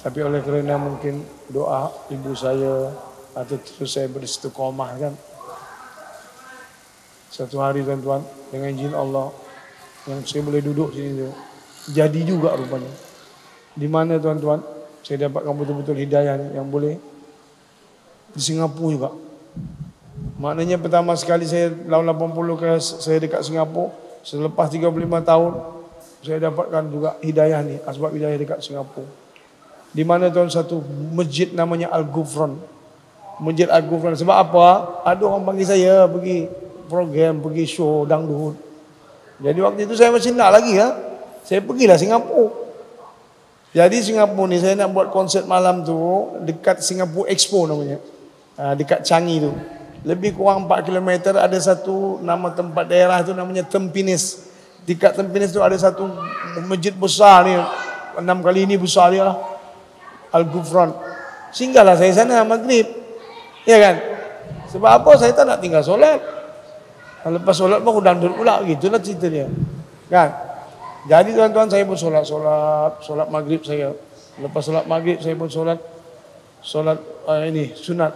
Tapi oleh kerana mungkin doa ibu saya atau terus saya beristiqomah kan. Satu hari tuan-tuan, dengan izin Allah, yang saya boleh duduk sini tu, jadi juga rupanya. Di mana tuan-tuan, saya dapatkan betul-betul hidayah ni, yang boleh di Singapura juga. Maknanya pertama sekali saya tahun 80 saya dekat Singapura, selepas 35 tahun, saya dapatkan juga hidayah ni, asbab hidayah dekat Singapura. Di mana tuan satu masjid namanya Al-Ghufran. Masjid Al-Ghufran. Sebab apa? Ada orang panggil saya pergi program, pergi show dangdut. Jadi waktu itu saya masih nak lagi ya. Saya pergilah Singapura. Jadi Singapura ni saya nak buat konsert malam tu dekat Singapore Expo namanya. Dekat Changi tu. Lebih kurang 4 km ada satu nama tempat daerah tu namanya Tampines. Dekat Tampines tu ada satu masjid besar ni. 6 kali ini besar dia lah. Al-Ghufran. Singgahlah saya sana maghrib. Ya kan? Sebab apa? Saya tak nak tinggal solat. Lepas solat baru dangdut pula, gitulah cerita dia. Kan? Jadi tuan-tuan, saya pun solat maghrib saya. Lepas solat maghrib saya pun solat ini sunat.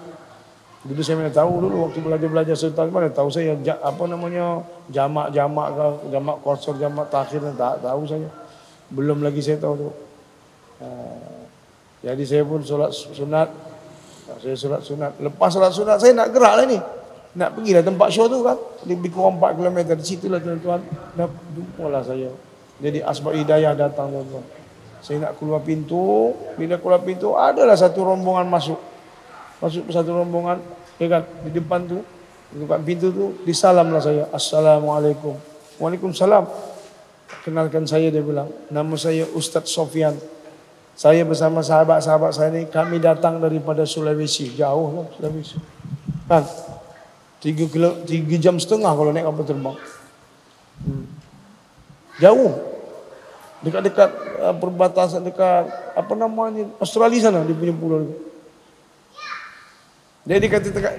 Dulu saya mana tahu dulu waktu belajar sultan, mana tahu saya apa namanya jamak ke, jamak qasar, jamak takhir, tak tahu saya. Belum lagi saya tahu tu. Jadi saya pun solat sunat. Saya solat sunat. Lepas solat sunat saya nak gerak lah ni. Nak pergilah tempat show tu kan. Lebih kurang 4 km. Di situlah tuan-tuan. Dah jumpalah saya. Jadi asbab hidayah datang tuan-tuan. Saya nak keluar pintu. Bila keluar pintu adalah satu rombongan masuk. Masuk satu rombongan. Ya kan. Di depan tu. Di depan pintu tu. Disalamlah saya. Assalamualaikum. Waalaikumsalam. Kenalkan saya, dia bilang. Nama saya Ustaz Sofyan. Saya bersama sahabat-sahabat saya ni, kami datang daripada Sulawesi. Jauh lah Sulawesi. Kan? 3 jam setengah kalau naik kapal terbang. Jauh. Dekat-dekat perbatasan, dekat apa namanya, Australia sana, dia punya pulau. Jadi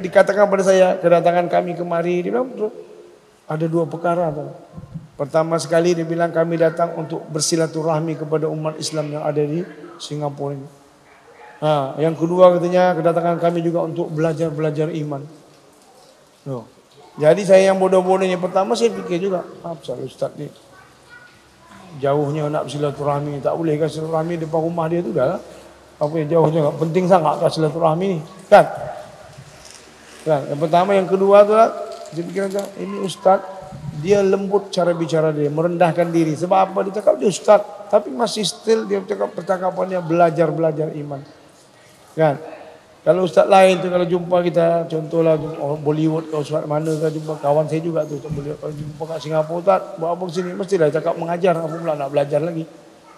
dikatakan pada saya, kedatangan kami kemari, dia bilang, ada 2 perkara. Pertama sekali dia bilang kami datang untuk bersilaturahmi kepada umat Islam yang ada di Singapura ini. Yang kedua katanya kedatangan kami juga untuk belajar iman. Jadi saya yang bodoh-bodohnya pertama saya fikir juga, apa Ustaz ni jauhnya nak bersilaturahmi, tak boleh kan silaturahmi depan rumah dia tu dah lah. Apa yang jauhnya penting sangat kan silaturahmi ni. Kan? Yang pertama, yang kedua tu lah, saya fikir macam ini Ustaz, dia lembut cara bicara dia, merendahkan diri. Sebab apa? Dia cakap dia Ustaz, tapi masih still dia cakap percakapannya belajar iman. Kan? Kalau Ustaz lain tu, kalau jumpa kita, contohlah Bollywood ke Ustaz mana ke, jumpa kawan saya juga tu, kalau jumpa kat Singapura, Ustaz, buat apa kesini? Mestilah cakap mengajar, apa pula nak belajar lagi.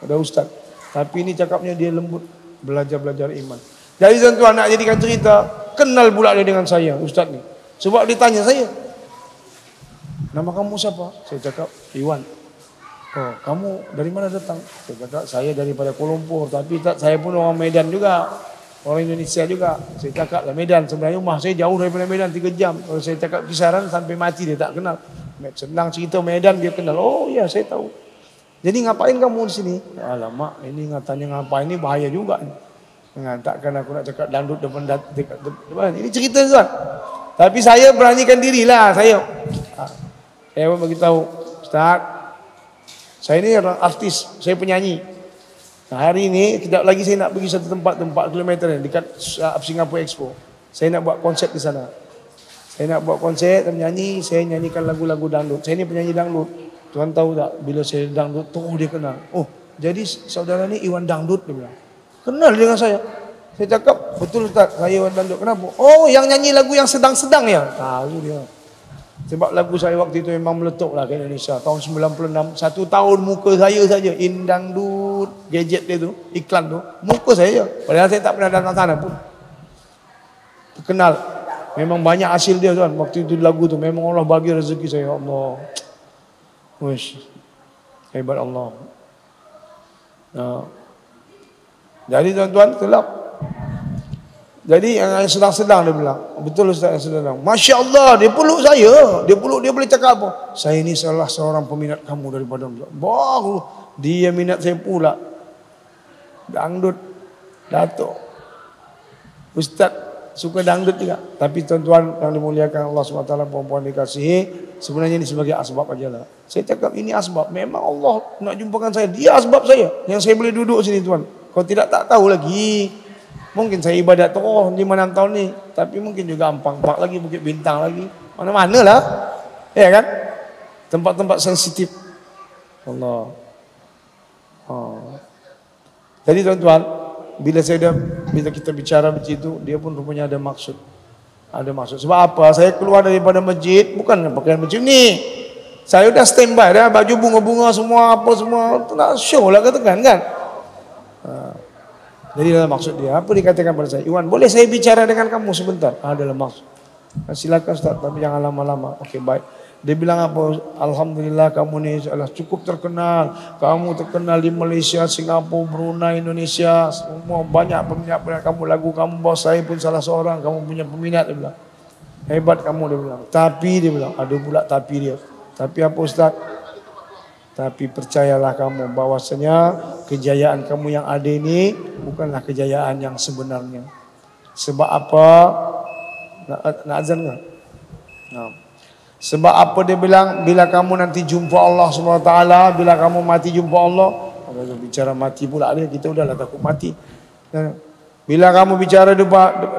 Ada Ustaz. Tapi ini cakapnya dia lembut, belajar iman. Jadi tuan-tuan nak jadikan cerita, kenal pula dia dengan saya, Ustaz ni. Sebab dia tanya saya, nama kamu siapa? Saya cakap, Iwan. Oh, kamu dari mana datang? Saya cakap, saya daripada Kuala Lumpur. Tapi saya pun orang Medan juga. Orang Indonesia juga. Saya cakap lah Medan. Sebenarnya rumah saya jauh daripada Medan 3 jam. Kalau saya cakap kisaran sampai mati dia tak kenal. Senang cerita Medan dia kenal. Oh ya, saya tahu. Jadi ngapain kamu di sini? Alamak, ini tanya ngapain ni bahaya juga. Takkan aku nak cakap dangdut depan. Ini cerita tuan. Tapi saya beranikan dirilah saya. Saya pun beritahu, Ustaz, saya ni orang artis, saya penyanyi. Nah, hari ini, tidak lagi saya nak pergi satu tempat 4 km dekat Singapore Expo. Saya nak buat konsert di sana. Saya nak buat konsert, menyanyi, saya nyanyikan lagu-lagu dangdut. Saya ni penyanyi dangdut. Tuan tahu tak, bila saya dangdut, dia kenal. Oh, jadi saudara ni Iwan Dangdut, dia bilang. Kenal dengan saya. Saya cakap, betul Ustaz, saya Iwan Dangdut. Kenapa? Oh, yang nyanyi lagu yang sedang-sedang ya? Tahu dia. Sebab lagu saya waktu itu memang meletup lah ke Indonesia. Tahun 96. 1 tahun muka saya saja. Indangdut. Gadget dia tu. Iklan tu. Muka saya je. Padahal saya tak pernah datang sana pun. Terkenal. Memang banyak hasil dia tuan. Waktu itu lagu tu. Memang Allah bagi rezeki saya. Allah. Wish. Hebat Allah. Jadi tuan-tuan, itulah. Jadi yang sedang-sedang dia bilang, betul Ustaz yang sedang. Masya Allah, dia peluk saya. Dia boleh cakap apa? Saya ni salah seorang peminat kamu daripada Allah. Baru dia minat saya pula. Dangdut, Datuk. Ustaz suka dangdut juga. Tapi tuan-tuan yang dimuliakan Allah SWT, perempuan dikasihi, sebenarnya ini sebagai asbab aja lah. Saya cakap ini asbab. Memang Allah nak jumpakan saya. Dia asbab saya. Yang saya boleh duduk sini tuan. Kalau tidak tak tahu lagi. Mungkin saya ibadat terus 5-6 tahun ni. Tapi mungkin juga Ampang Park lagi, Bukit Bintang lagi. Mana-mana lah. Ya kan? Tempat-tempat sensitif. Allah. Jadi tuan-tuan, bila kita bicara begitu, dia pun rupanya ada maksud. Ada maksud. Sebab apa? Saya keluar daripada masjid, bukan pakaian macam ni. Saya dah standby dah, baju bunga-bunga semua, apa semua. Nak show lah katakan kan? Jadi dalam maksud dia, apa dikatakan pada saya? Iwan, boleh saya bicara dengan kamu sebentar? Dalam maksud. Silakan Ustaz, tapi jangan lama-lama. Okey, baik. Dia bilang apa? Alhamdulillah kamu ni cukup terkenal. Kamu terkenal di Malaysia, Singapura, Brunei, Indonesia. Semua banyak peminat kamu, lagu kamu. Bos saya pun salah seorang. Kamu punya peminat, dia bilang. Hebat kamu, dia bilang. Tapi dia bilang, ada pula tapi dia. Tapi apa Ustaz? Tapi percayalah kamu bahwasanya kejayaan kamu yang ada ini bukanlah kejayaan yang sebenarnya. Sebab apa? Nak azan ke? Nah. Sebab apa dia bilang? Bila kamu nanti jumpa Allah SWT, bila kamu mati jumpa Allah, kalau bicara mati pula dia, kita udahlah takut mati. Bila kamu bicara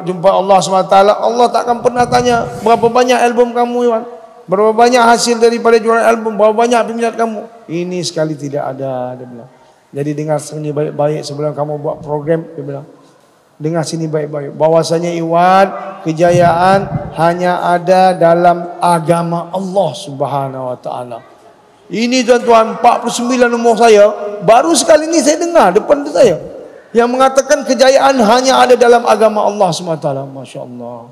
jumpa Allah SWT, Allah tak akan pernah tanya berapa banyak album kamu, Iwan, berapa banyak hasil daripada jualan album, berapa banyak peminat kamu. Ini sekali tidak ada, dia bilang. Jadi dengar sini baik-baik sebelum kamu buat program, dia bilang. Dengar sini baik-baik. Bahwasanya Iwan, kejayaan hanya ada dalam agama Allah Subhanahu Wa Taala. Ini tuan-tuan, 49 umur saya, baru sekali ini saya dengar depan saya yang mengatakan kejayaan hanya ada dalam agama Allah SWT. Masya Allah.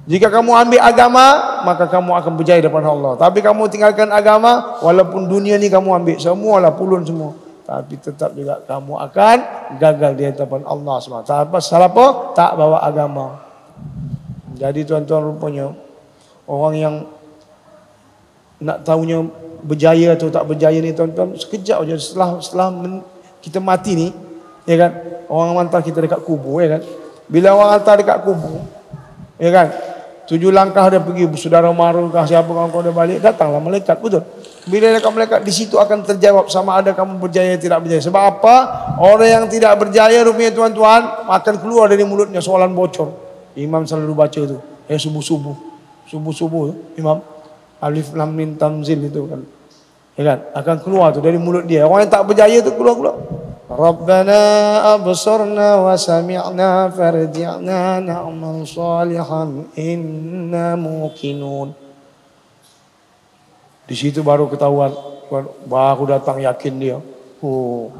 Jika kamu ambil agama, maka kamu akan berjaya depan Allah. Tapi kamu tinggalkan agama, walaupun dunia ni kamu ambil semualah, pulun semua, tapi tetap juga kamu akan gagal di hadapan Allah SWT. Salah apa? Tak bawa agama. Jadi tuan-tuan, rupanya orang yang nak tahunya berjaya atau tak berjaya ni tuan-tuan, sekejap aja setelah kita mati ni, ya kan, orang hantar kita dekat kubur, ya kan. Bila orang hantar dekat kubur, ya kan, 7 langkah dia pergi, saudara mara kah siapa kau dah balik, datanglah malaikat, betul. Bila dekat malaikat, di situ akan terjawab sama ada kamu berjaya tidak berjaya. Sebab apa? Orang yang tidak berjaya rupanya tuan-tuan akan keluar dari mulutnya soalan bocor. Imam selalu baca tu, subuh-subuh Imam Alif Lam Mim Tanzil itu kan, ya kan, akan keluar tu dari mulut dia. Orang yang tak berjaya tu keluar. Rabbana absarna wa sami'na farji'na na'mal salihan inna muqinun. Di situ baru ketahuan, baru datang yakin dia. Oh,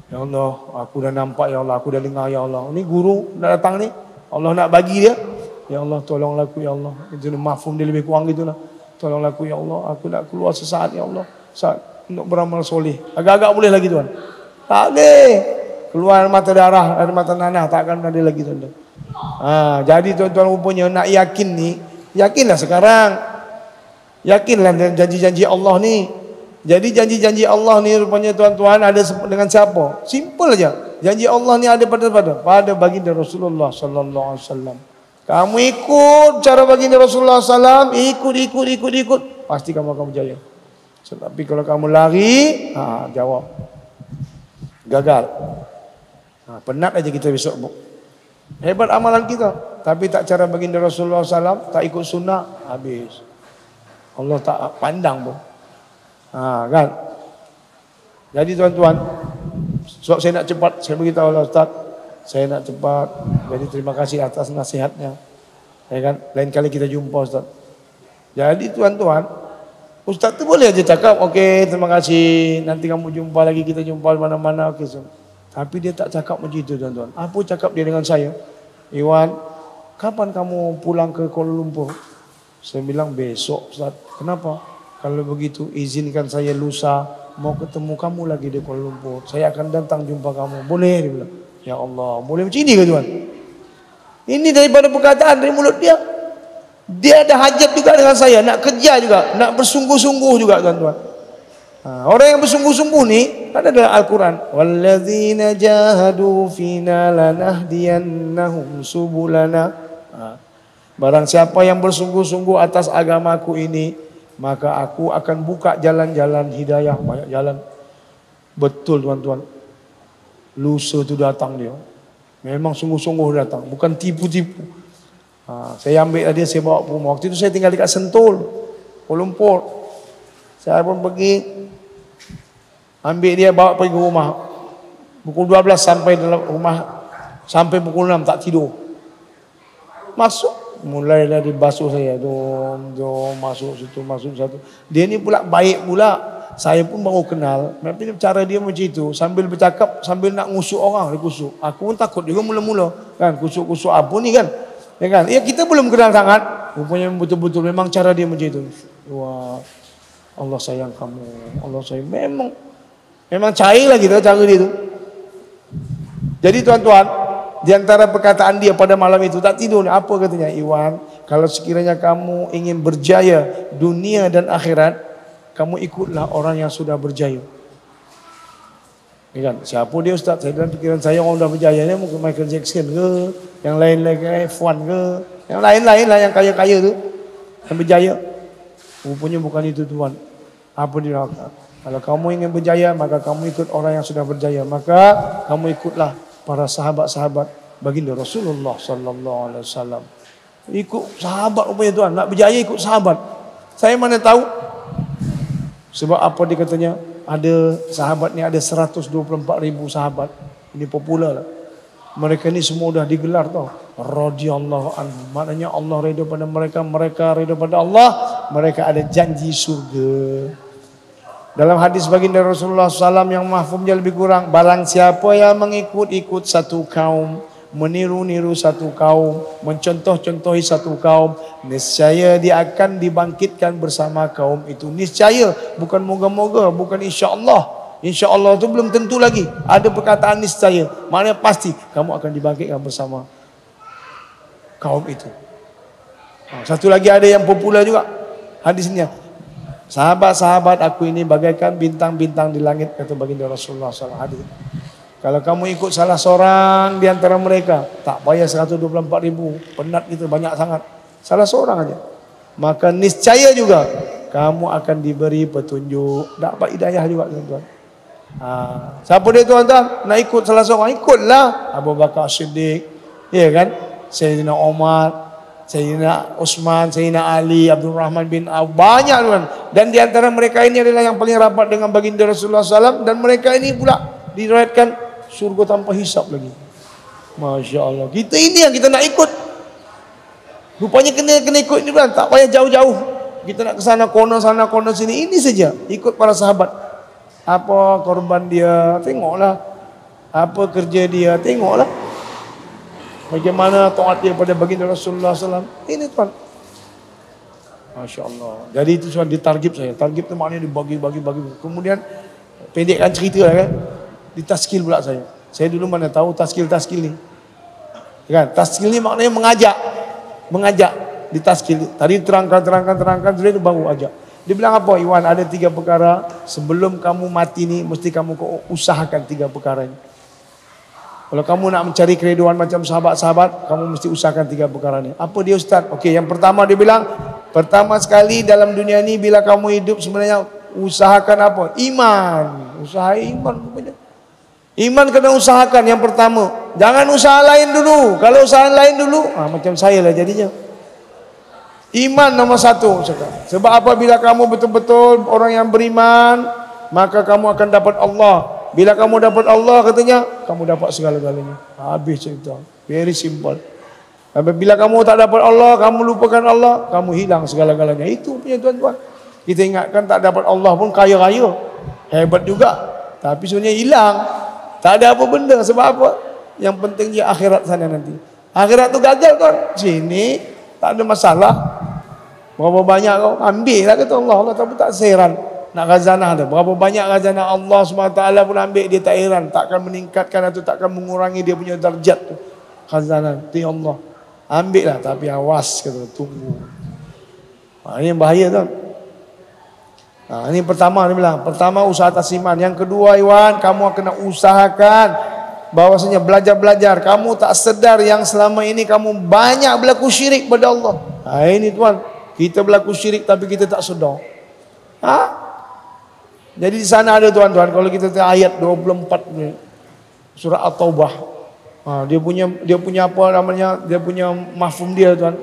ya Allah, aku dah nampak, ya Allah, aku dah dengar, ya Allah. Ini guru dah datang ni, Allah nak bagi dia. Ya Allah, tolonglah aku, ya Allah. Itu mafhum dia lebih kurang gitulah. Tolonglah aku, ya Allah, aku nak keluar sesaat, ya Allah, saat untuk beramal soleh. Agak-agak boleh lagi tuan. Tak boleh. Keluar mata darah, ada mata nanah, tak akan ada lagi tuan-tuan. Jadi tuan-tuan, rupanya nak yakin ni, yakinlah sekarang. Yakinlah janji-janji Allah ni. Jadi janji-janji Allah ni rupanya tuan-tuan ada dengan siapa? Simple aja. Janji Allah ni ada pada baginda Rasulullah sallallahu alaihi wasallam. Kamu ikut cara baginda Rasulullah sallam, ikut, pasti kamu akan berjaya. Tapi kalau kamu lari, jawab gagal. Penat aja kita besok. Hebat amalan kita, tapi tak cara baginda Rasulullah sallam, tak ikut sunnah, habis. Allah tak pandang pun. Kan? Jadi tuan-tuan, sebab saya nak cepat, saya beritahu Allah Ustaz, saya nak cepat. Jadi terima kasih atas nasihatnya. Ya kan? Lain kali kita jumpa Ustaz. Jadi tuan-tuan, Ustaz tu boleh aja cakap, okey, terima kasih, nanti kamu jumpa lagi, kita jumpa di mana-mana, okey. So. Tapi dia tak cakap macam itu tuan-tuan. Apa cakap dia dengan saya? Iwan, kapan kamu pulang ke Kuala Lumpur? Saya bilang besok Ustaz. Kenapa? Kalau begitu izinkan saya lusa mau ketemu kamu lagi di Kuala Lumpur. Saya akan datang jumpa kamu. Boleh? Dia bilang. Ya Allah, boleh macam ini ke tuan? Ini daripada perkataan dari mulut dia. Dia ada hajat juga dengan saya, nak kerja juga, nak bersungguh-sungguh juga tuan-tuan. Orang yang bersungguh-sungguh ni ada dalam Al-Quran. Walladzina jahadu fina lanahdiyannahum subulana. Barang siapa yang bersungguh-sungguh atas agamaku ini, maka aku akan buka jalan-jalan hidayah, banyak jalan. Betul tuan-tuan. Lusa tu datang dia. Memang sungguh-sungguh datang, bukan tipu-tipu. Saya ambil dia, saya bawa ke rumah. Waktu itu saya tinggal dekat Sentul, Kuala Lumpur. Saya pun pergi ambil dia, bawa pergi ke rumah. Pukul 12 sampai dalam rumah, sampai pukul 6 tak tidur. Masuk, mulailah dibasuh saya. Dom, masuk situ, masuk satu. Dia ni pula baik pula. Saya pun baru kenal. Tapi cara dia macam itu, sambil bercakap, sambil nak ngusuk orang, dia kusuk. Aku pun takut juga mula-mula. Kan, kusuk-kusuk apa ni kan? Ya kan? Ya kita belum kenal sangat. Rupanya betul-betul memang cara dia macam itu. Wah, Allah sayang kamu. Allah sayang. Memang cairlah kita cara dia tu. Jadi tuan-tuan, di antara perkataan dia pada malam itu tak tidur. Apa katanya? Iwan, Kalau sekiranya kamu ingin berjaya dunia dan akhirat, kamu ikutlah orang yang sudah berjaya. Ya kan? Siapa dia Ustaz? Saya dalam pikiran saya orang sudah berjaya ni mungkin Michael Jackson ke, yang lain-lain ke, F1 ke, yang lain-lain lah yang kaya-kaya tu, yang berjaya. Rupanya bukan itu Tuhan. Apa dia? Kalau kamu ingin berjaya, maka kamu ikut orang yang sudah berjaya. Maka kamu ikutlah para sahabat-sahabat baginda Rasulullah sallallahu alaihi wasallam. Ikut sahabat rupanya Tuhan. Nak berjaya ikut sahabat. Saya mana tahu. Sebab apa dia katanya? Ada sahabat ni ada 124,000 sahabat. Ini popular lah. Mereka ni semua dah digelar tau. Radhiyallahu anhu. Maknanya Allah redha pada mereka. Mereka redha pada Allah. Mereka ada janji surga. Dalam hadis baginda Rasulullah SAW yang mahfumnya lebih kurang. Barang siapa yang mengikut-ikut satu kaum. Meniru-niru satu kaum. Mencontoh-contohi satu kaum. Niscaya dia akan dibangkitkan bersama kaum itu. Niscaya. Bukan moga-moga. Bukan insya-Allah. InsyaAllah itu belum tentu lagi. Ada perkataan niscaya. Maknanya pasti kamu akan dibangkitkan bersama kaum itu. Satu lagi ada yang popular juga. Hadisnya. Sahabat-sahabat aku ini bagaikan bintang-bintang di langit. Kata baginda Rasulullah SAW. Hadis. Kalau kamu ikut salah seorang di antara mereka. Tak payah 124,000. Penat kita banyak sangat. Salah seorang aja. Maka niscaya juga. Kamu akan diberi petunjuk. Dapat hidayah juga tuan-tuan. Siapa dia tuan-tuan? Nak ikut salah seorang, ikutlah Abu Bakar Siddiq, ya kan? Sayyidina Umar, Sayyidina Utsman, Sayyidina Ali, Abdul Rahman bin Auf, banyak tuan. Dan di antara mereka ini adalah yang paling rapat dengan baginda Rasulullah SAW. Dan mereka ini pula diriwayatkan surga tanpa hisap lagi. Masya Allah. Kita ini yang kita nak ikut. Rupanya kena ikut ini tuan. Tak payah jauh-jauh. Kita nak ke sana, kona sini. Ini saja. Ikut para sahabat. Apa korban dia, tengoklah. Apa kerja dia, tengoklah. Bagaimana taat dia pada baginda Rasulullah SAW. Ini tuan. Masya Allah. Jadi itu tuan ditargib saya. Targib itu maknanya dibagi. Kemudian pendekkan cerita lah kan. Ditaskil pula saya. Saya dulu mana tahu taskil ni. Kan? Taskil ni maknanya mengajak. Ditaskil. Tadi terangkan. Sudah itu baru ajak. Dia bilang apa? Iwan, ada 3 perkara. Sebelum kamu mati ni, mesti kamu usahakan 3 perkara ini. Kalau kamu nak mencari keriduan macam sahabat-sahabat, kamu mesti usahakan 3 perkara ini. Apa dia Ustaz? Okey, yang pertama dia bilang, pertama sekali dalam dunia ni, bila kamu hidup sebenarnya, usahakan apa? Iman. Usaha iman. Iman kena usahakan yang pertama. Jangan usaha lain dulu. Kalau usaha lain dulu, macam saya lah jadinya. Iman nomor 1. Sebab apabila kamu betul-betul orang yang beriman, maka kamu akan dapat Allah. Bila kamu dapat Allah katanya, kamu dapat segala-galanya. Habis cerita. Very simple. Apabila kamu tak dapat Allah, kamu lupakan Allah, kamu hilang segala-galanya. Itu punya tuan-tuan. Kita ingatkan tak dapat Allah pun kaya-raya. Hebat juga. Tapi sebenarnya hilang. Tak ada apa benda. Sebab apa? Yang penting dia akhirat sana nanti. Akhirat tu gagal tuan. Sini tak ada masalah. Berapa banyak kau ambil lah kata Allah. Allah tak seheran nak khazanah dia. Berapa banyak khazanah Allah SWT pun ambil, dia tak heran. Takkan meningkatkan atau takkan mengurangi dia punya darjat tu. Khazanah tu Allah. Ambil lah tapi awas kata, tunggu. Ini yang bahaya tu. Ini pertama dia bilang. Pertama usaha atas iman. Yang kedua Iwan, kamu kena usahakan bahwasanya belajar. Kamu tak sedar yang selama ini kamu banyak berlaku syirik pada Allah. Ini tuan. Kita berlaku syirik tapi kita tak sedar. Jadi di sana ada tuan-tuan, kalau kita tengok ayat 24 ni, surah At-Taubah. Dia punya apa namanya? Dia punya mafhum dia tuan.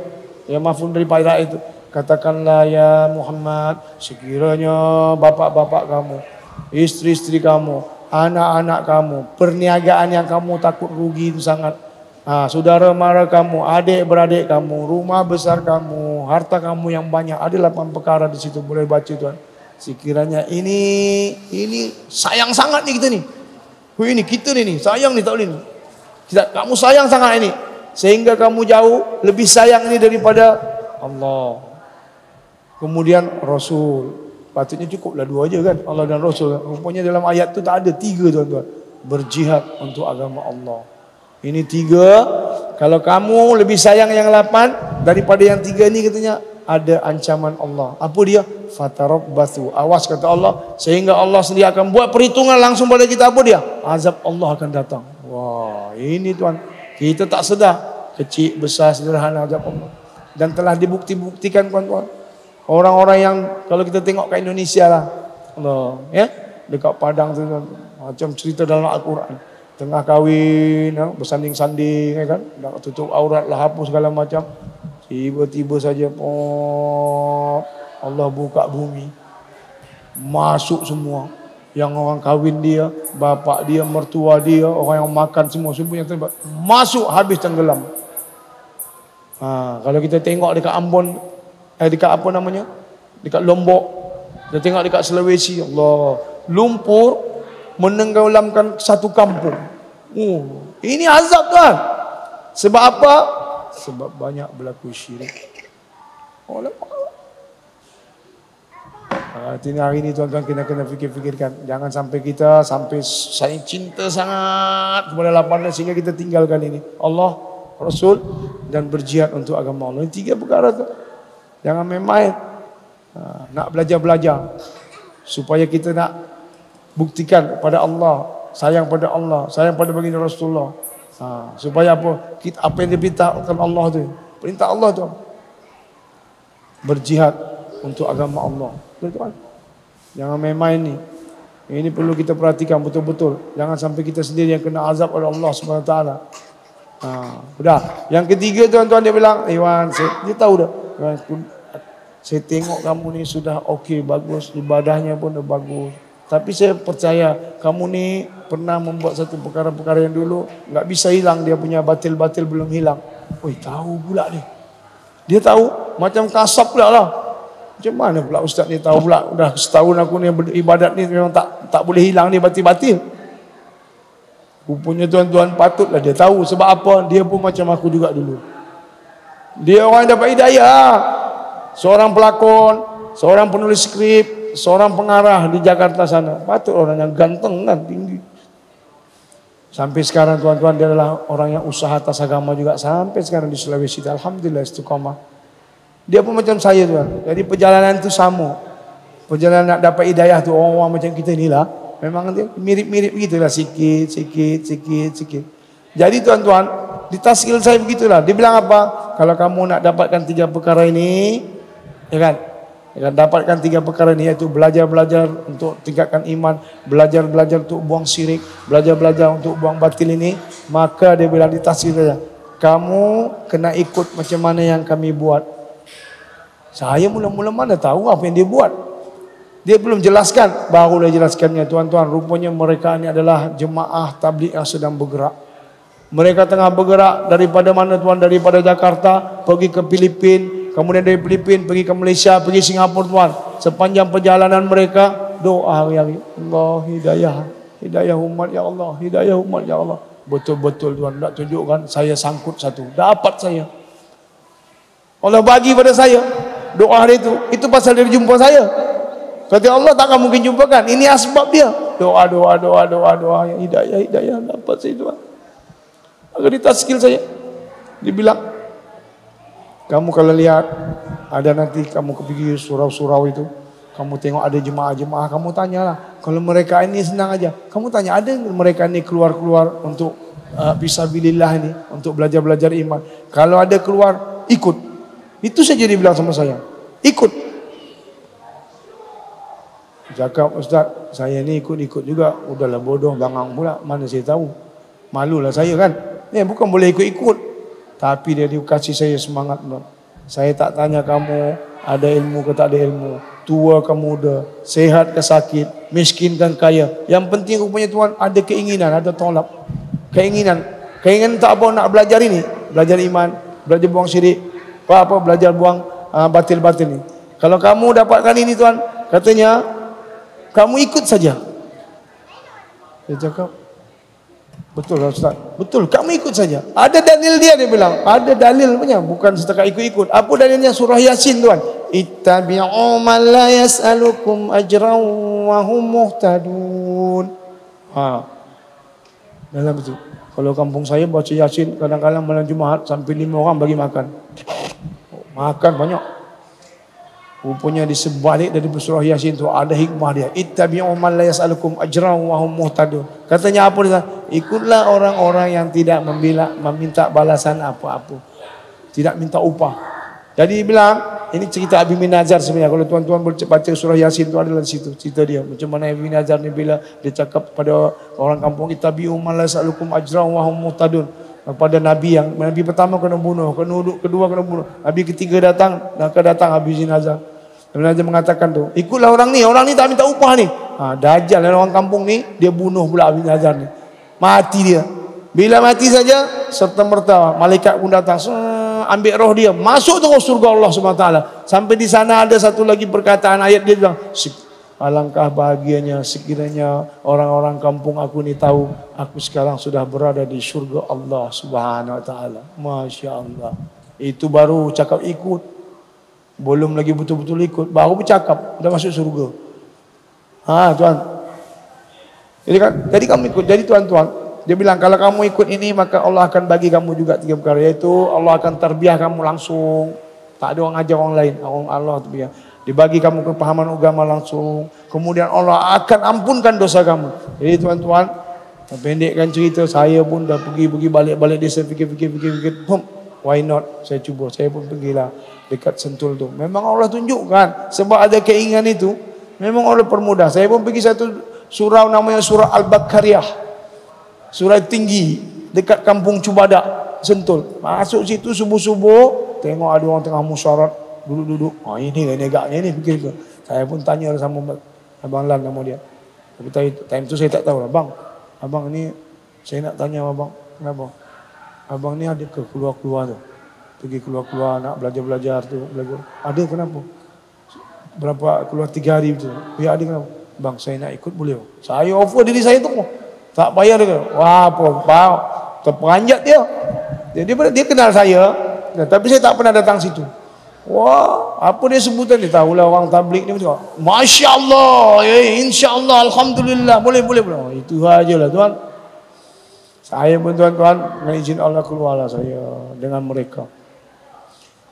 Ya mafhum daripada ayat itu. Katakanlah ya Muhammad, sekiranya bapak-bapak kamu, istri-istri kamu, anak-anak kamu, perniagaan yang kamu takut rugi itu sangat. Saudara mara kamu, adik-beradik kamu, rumah besar kamu, harta kamu yang banyak. Ada 8 perkara di situ, boleh baca tuan. Sekiranya ini sayang sangat ni kita ni. Ini kita ni sayang ni tak boleh ni. Kamu sayang sangat ini. Sehingga kamu jauh lebih sayang ini daripada Allah. Kemudian Rasul. Patutnya cukuplah 2 aja kan, Allah dan Rasul. Rupanya dalam ayat tu tak ada 3 tuan-tuan. Berjihad untuk agama Allah. Ini 3. Kalau kamu lebih sayang yang 8, daripada yang tiga ni katanya ada ancaman Allah. Apa dia? Fatarabbathu. Awas kata Allah, sehingga Allah sendiri akan buat perhitungan langsung pada kita. Apa dia? Azab Allah akan datang. Wah, ini tuan, kita tak sedar kecil, besar, sederhana azab Allah. Dan telah dibuktikan tuan-tuan. Orang-orang yang kalau kita tengok kat Indonesia lah, Allah, ya, dekat Padang tu tuan, macam cerita dalam Al-Quran, tengah kahwin, bersanding-sanding, kan, nak tutup aurat lah, apa segala macam. Tiba-tiba saja, Allah buka bumi, masuk semua. Yang orang kahwin dia, bapak dia, mertua dia, orang yang makan semua yang terlibat, masuk habis tenggelam. Kalau kita tengok dekat Ambon, dekat apa namanya, dekat Lombok, kita tengok dekat Sulawesi, Allah, lumpur menenggelamkan satu kampung. Ini azab kan? Sebab apa? Sebab banyak berlaku syirik. Hari ini tuan-tuan kena fikir-fikirkan. Jangan sampai kita saya cinta sangat kepada lapangan sehingga kita tinggalkan ini. Allah, Rasul dan berjihad untuk agama Allah. Ini tiga perkara tu. Jangan main-main. Nak belajar-belajar supaya kita nak buktikan pada Allah, sayang pada Allah, sayang pada baginda Rasulullah. Supaya apa? Apa yang diperintahkan Allah tu, perintah Allah tu, berjihad untuk agama Allah. Betul-betul. Jangan main-main ni. Ini perlu kita perhatikan betul-betul. Jangan sampai kita sendiri yang kena azab oleh Allah SWT. Sudah. Yang ketiga tuan-tuan, dia bilang, Iwan, dia tahu dah. Saya tengok kamu ni sudah okey, bagus, ibadahnya pun dah bagus. Tapi saya percaya kamu ni pernah membuat satu perkara-perkara yang dulu enggak bisa hilang, dia punya batil-batil belum hilang. Tahu pula dia. Dia tahu, macam kasap pula lah. Macam mana pula ustaz ni tahu pula? Dah setahun aku ni beribadat ni memang tak boleh hilang ni batil-batil. Rupanya tuan-tuan patutlah dia tahu. Sebab apa? Dia pun macam aku juga dulu. Dia orang yang dapat hidayah. Seorang pelakon, seorang penulis skrip, seorang pengarah di Jakarta sana. Patut orang yang ganteng kan, tinggi. Sampai sekarang tuan-tuan dia adalah orang yang usaha atas agama juga. Sampai sekarang di Sulawesi. Alhamdulillah istiqamah. Dia pun macam saya tuan. Jadi perjalanan tu sama. Perjalanan nak dapat hidayah tu orang-orang macam kita ni lah. Memang dia mirip-mirip begitulah, sikit. Jadi tuan-tuan, di taskil saya begitulah. Dia bilang apa? Kalau kamu nak dapatkan tiga perkara ini, ya kan? Ya kan, dapatkan tiga perkara ini, iaitu belajar-belajar untuk tingkatkan iman, belajar-belajar untuk buang syirik, belajar-belajar untuk buang batil ini, maka dia bilang di taskil saja, kamu kena ikut macam mana yang kami buat. Saya mula-mula mana tahu apa yang dia buat. Dia belum jelaskan, barulah jelaskannya tuan-tuan. Rupanya mereka ini adalah jemaah tabligh yang sedang bergerak. Mereka tengah bergerak daripada mana tuan? Daripada Jakarta pergi ke Filipina, kemudian dari Filipina pergi ke Malaysia, pergi Singapura tuan. Sepanjang perjalanan mereka doa hari-hari, Allah hidayah umat ya Allah, hidayah umat ya Allah. Betul-betul tuan, nak tunjukkan saya sangkut satu. Dapat saya. Allah bagi pada saya doa hari itu pasal dia jumpa saya. Kata Allah takkan mungkin jumpakan. Ini asbab dia. Doa yang hidayah dapat saya tuan. Agar di taskil saya. Dibilang, kamu kalau lihat ada nanti kamu pergi surau-surau itu, kamu tengok ada jemaah-jemaah, kamu tanyalah. Kalau mereka ini senang aja, kamu tanya ada mereka ini keluar-keluar untuk fisabilillah ini, untuk belajar-belajar iman. Kalau ada keluar, ikut. Itu saja dia bilang sama saya. Ikut. Cakap, Ustaz, saya ni ikut-ikut juga. Udahlah bodoh, bangang pula. Mana saya tahu. Malulah saya kan. Bukan boleh ikut-ikut. Tapi dia kasih saya semangat. Saya tak tanya kamu ada ilmu ke tak ada ilmu. Tua ke muda. Sehat ke sakit. Miskin dan kaya. Yang penting rupanya Tuhan ada keinginan, ada tolak. Keinginan tak apa nak belajar ini. Belajar iman. Belajar buang syirik. Apa belajar buang batil-batil ini. Kalau kamu dapatkan ini Tuhan. Katanya, kamu ikut saja. Dia cakap, betul lah Ustaz. Betul, kamu ikut saja. Ada dalil dia bilang. Ada dalil punya, bukan setakat ikut-ikut. Apa dalilnya? Surah Yasin tuan. Ittabi'u man la yas'alukum ajran wa hum muhtadun. Dalam itu. Kalau kampung saya baca Yasin kadang-kadang malam Jumaat sampai 5 orang bagi makan. Makan banyak. Rupanya di sebalik dari surah Yasin tu ada hikmah dia. Ittabi'u man la yas'alukum ajran wa hum muhtadun. Katanya apa dia? Ikutlah orang-orang yang tidak meminta balasan apa-apa. Tidak minta upah. Jadi bilang, ini cerita Abi bin Nazar sebenarnya. Kalau tuan-tuan baca surah Yasin tu adalah di situ cerita dia. Macam mana Abi bin Nazar ni bila dia cakap pada orang kampung, ittabi'u man la yas'alukum ajran wa hum muhtadun. Pada Nabi yang Nabi pertama kena bunuh, kedua kena bunuh. Nabi ketiga datang Abi bin Nazar. Nabi mengatakan tu, ikutlah orang ni tak minta upah ni. Dajjal orang kampung ni, dia bunuh pula Abi Nazar ni. Mati dia. Bila mati saja, serta merta malaikat pun datang, ambil roh dia, masuk terus surga Allah SWT. Sampai di sana ada satu lagi perkataan ayat dia bilang, alangkah bahagianya sekiranya orang-orang kampung aku ni tahu aku sekarang sudah berada di surga Allah SWT. Masya Allah. Itu baru cakap ikut. Belum lagi betul-betul ikut, baru bercakap dah masuk surga. Tuan. Jadi kamu ikut. Jadi tuan-tuan, dia bilang kalau kamu ikut ini maka Allah akan bagi kamu juga 3 perkara, yaitu Allah akan terbiah kamu langsung. Tak ada orang ajar orang lain, Allah terbiah. Dibagi kamu kepahaman agama langsung. Kemudian Allah akan ampunkan dosa kamu. Jadi tuan-tuan, pendekkan cerita, saya pun dah pergi balik desa fikir. Why not? Saya cuba. Saya pun pergilah dekat Sentul tu. Memang Allah tunjukkan. Sebab ada keinginan itu, memang Allah permudah. Saya pun pergi satu surau namanya surau Al-Bakariyah. Surau tinggi dekat kampung Cubadak, Sentul. Masuk situ subuh-subuh, tengok ada orang tengah musyarat, duduk-duduk. Ini agaknya ni fikir. Saya pun tanya sama Abang Lan nama dia. Tapi time tu saya tak tahu lah. Abang ni saya nak tanya abang, kenapa? Abang ni ada ke keluar-keluar tu? Pergi keluar-keluar nak belajar tu. Ada kenapa? Berapa keluar 3 hari tu? Ya ada kenapa? Bang saya nak ikut boleh? Saya offer diri saya tu. Tak bayar dia. Wah apa? Terperanjat dia. Dia kenal saya. Tapi saya tak pernah datang situ. Wah, apa dia sebutan dia? Tahulah orang tablik ni macam, Masya Allah, insya Allah, Alhamdulillah, boleh. Itu aja lah tuan. Saya pun tuan-tuan, dengan izin Allah keluarlah saya dengan mereka.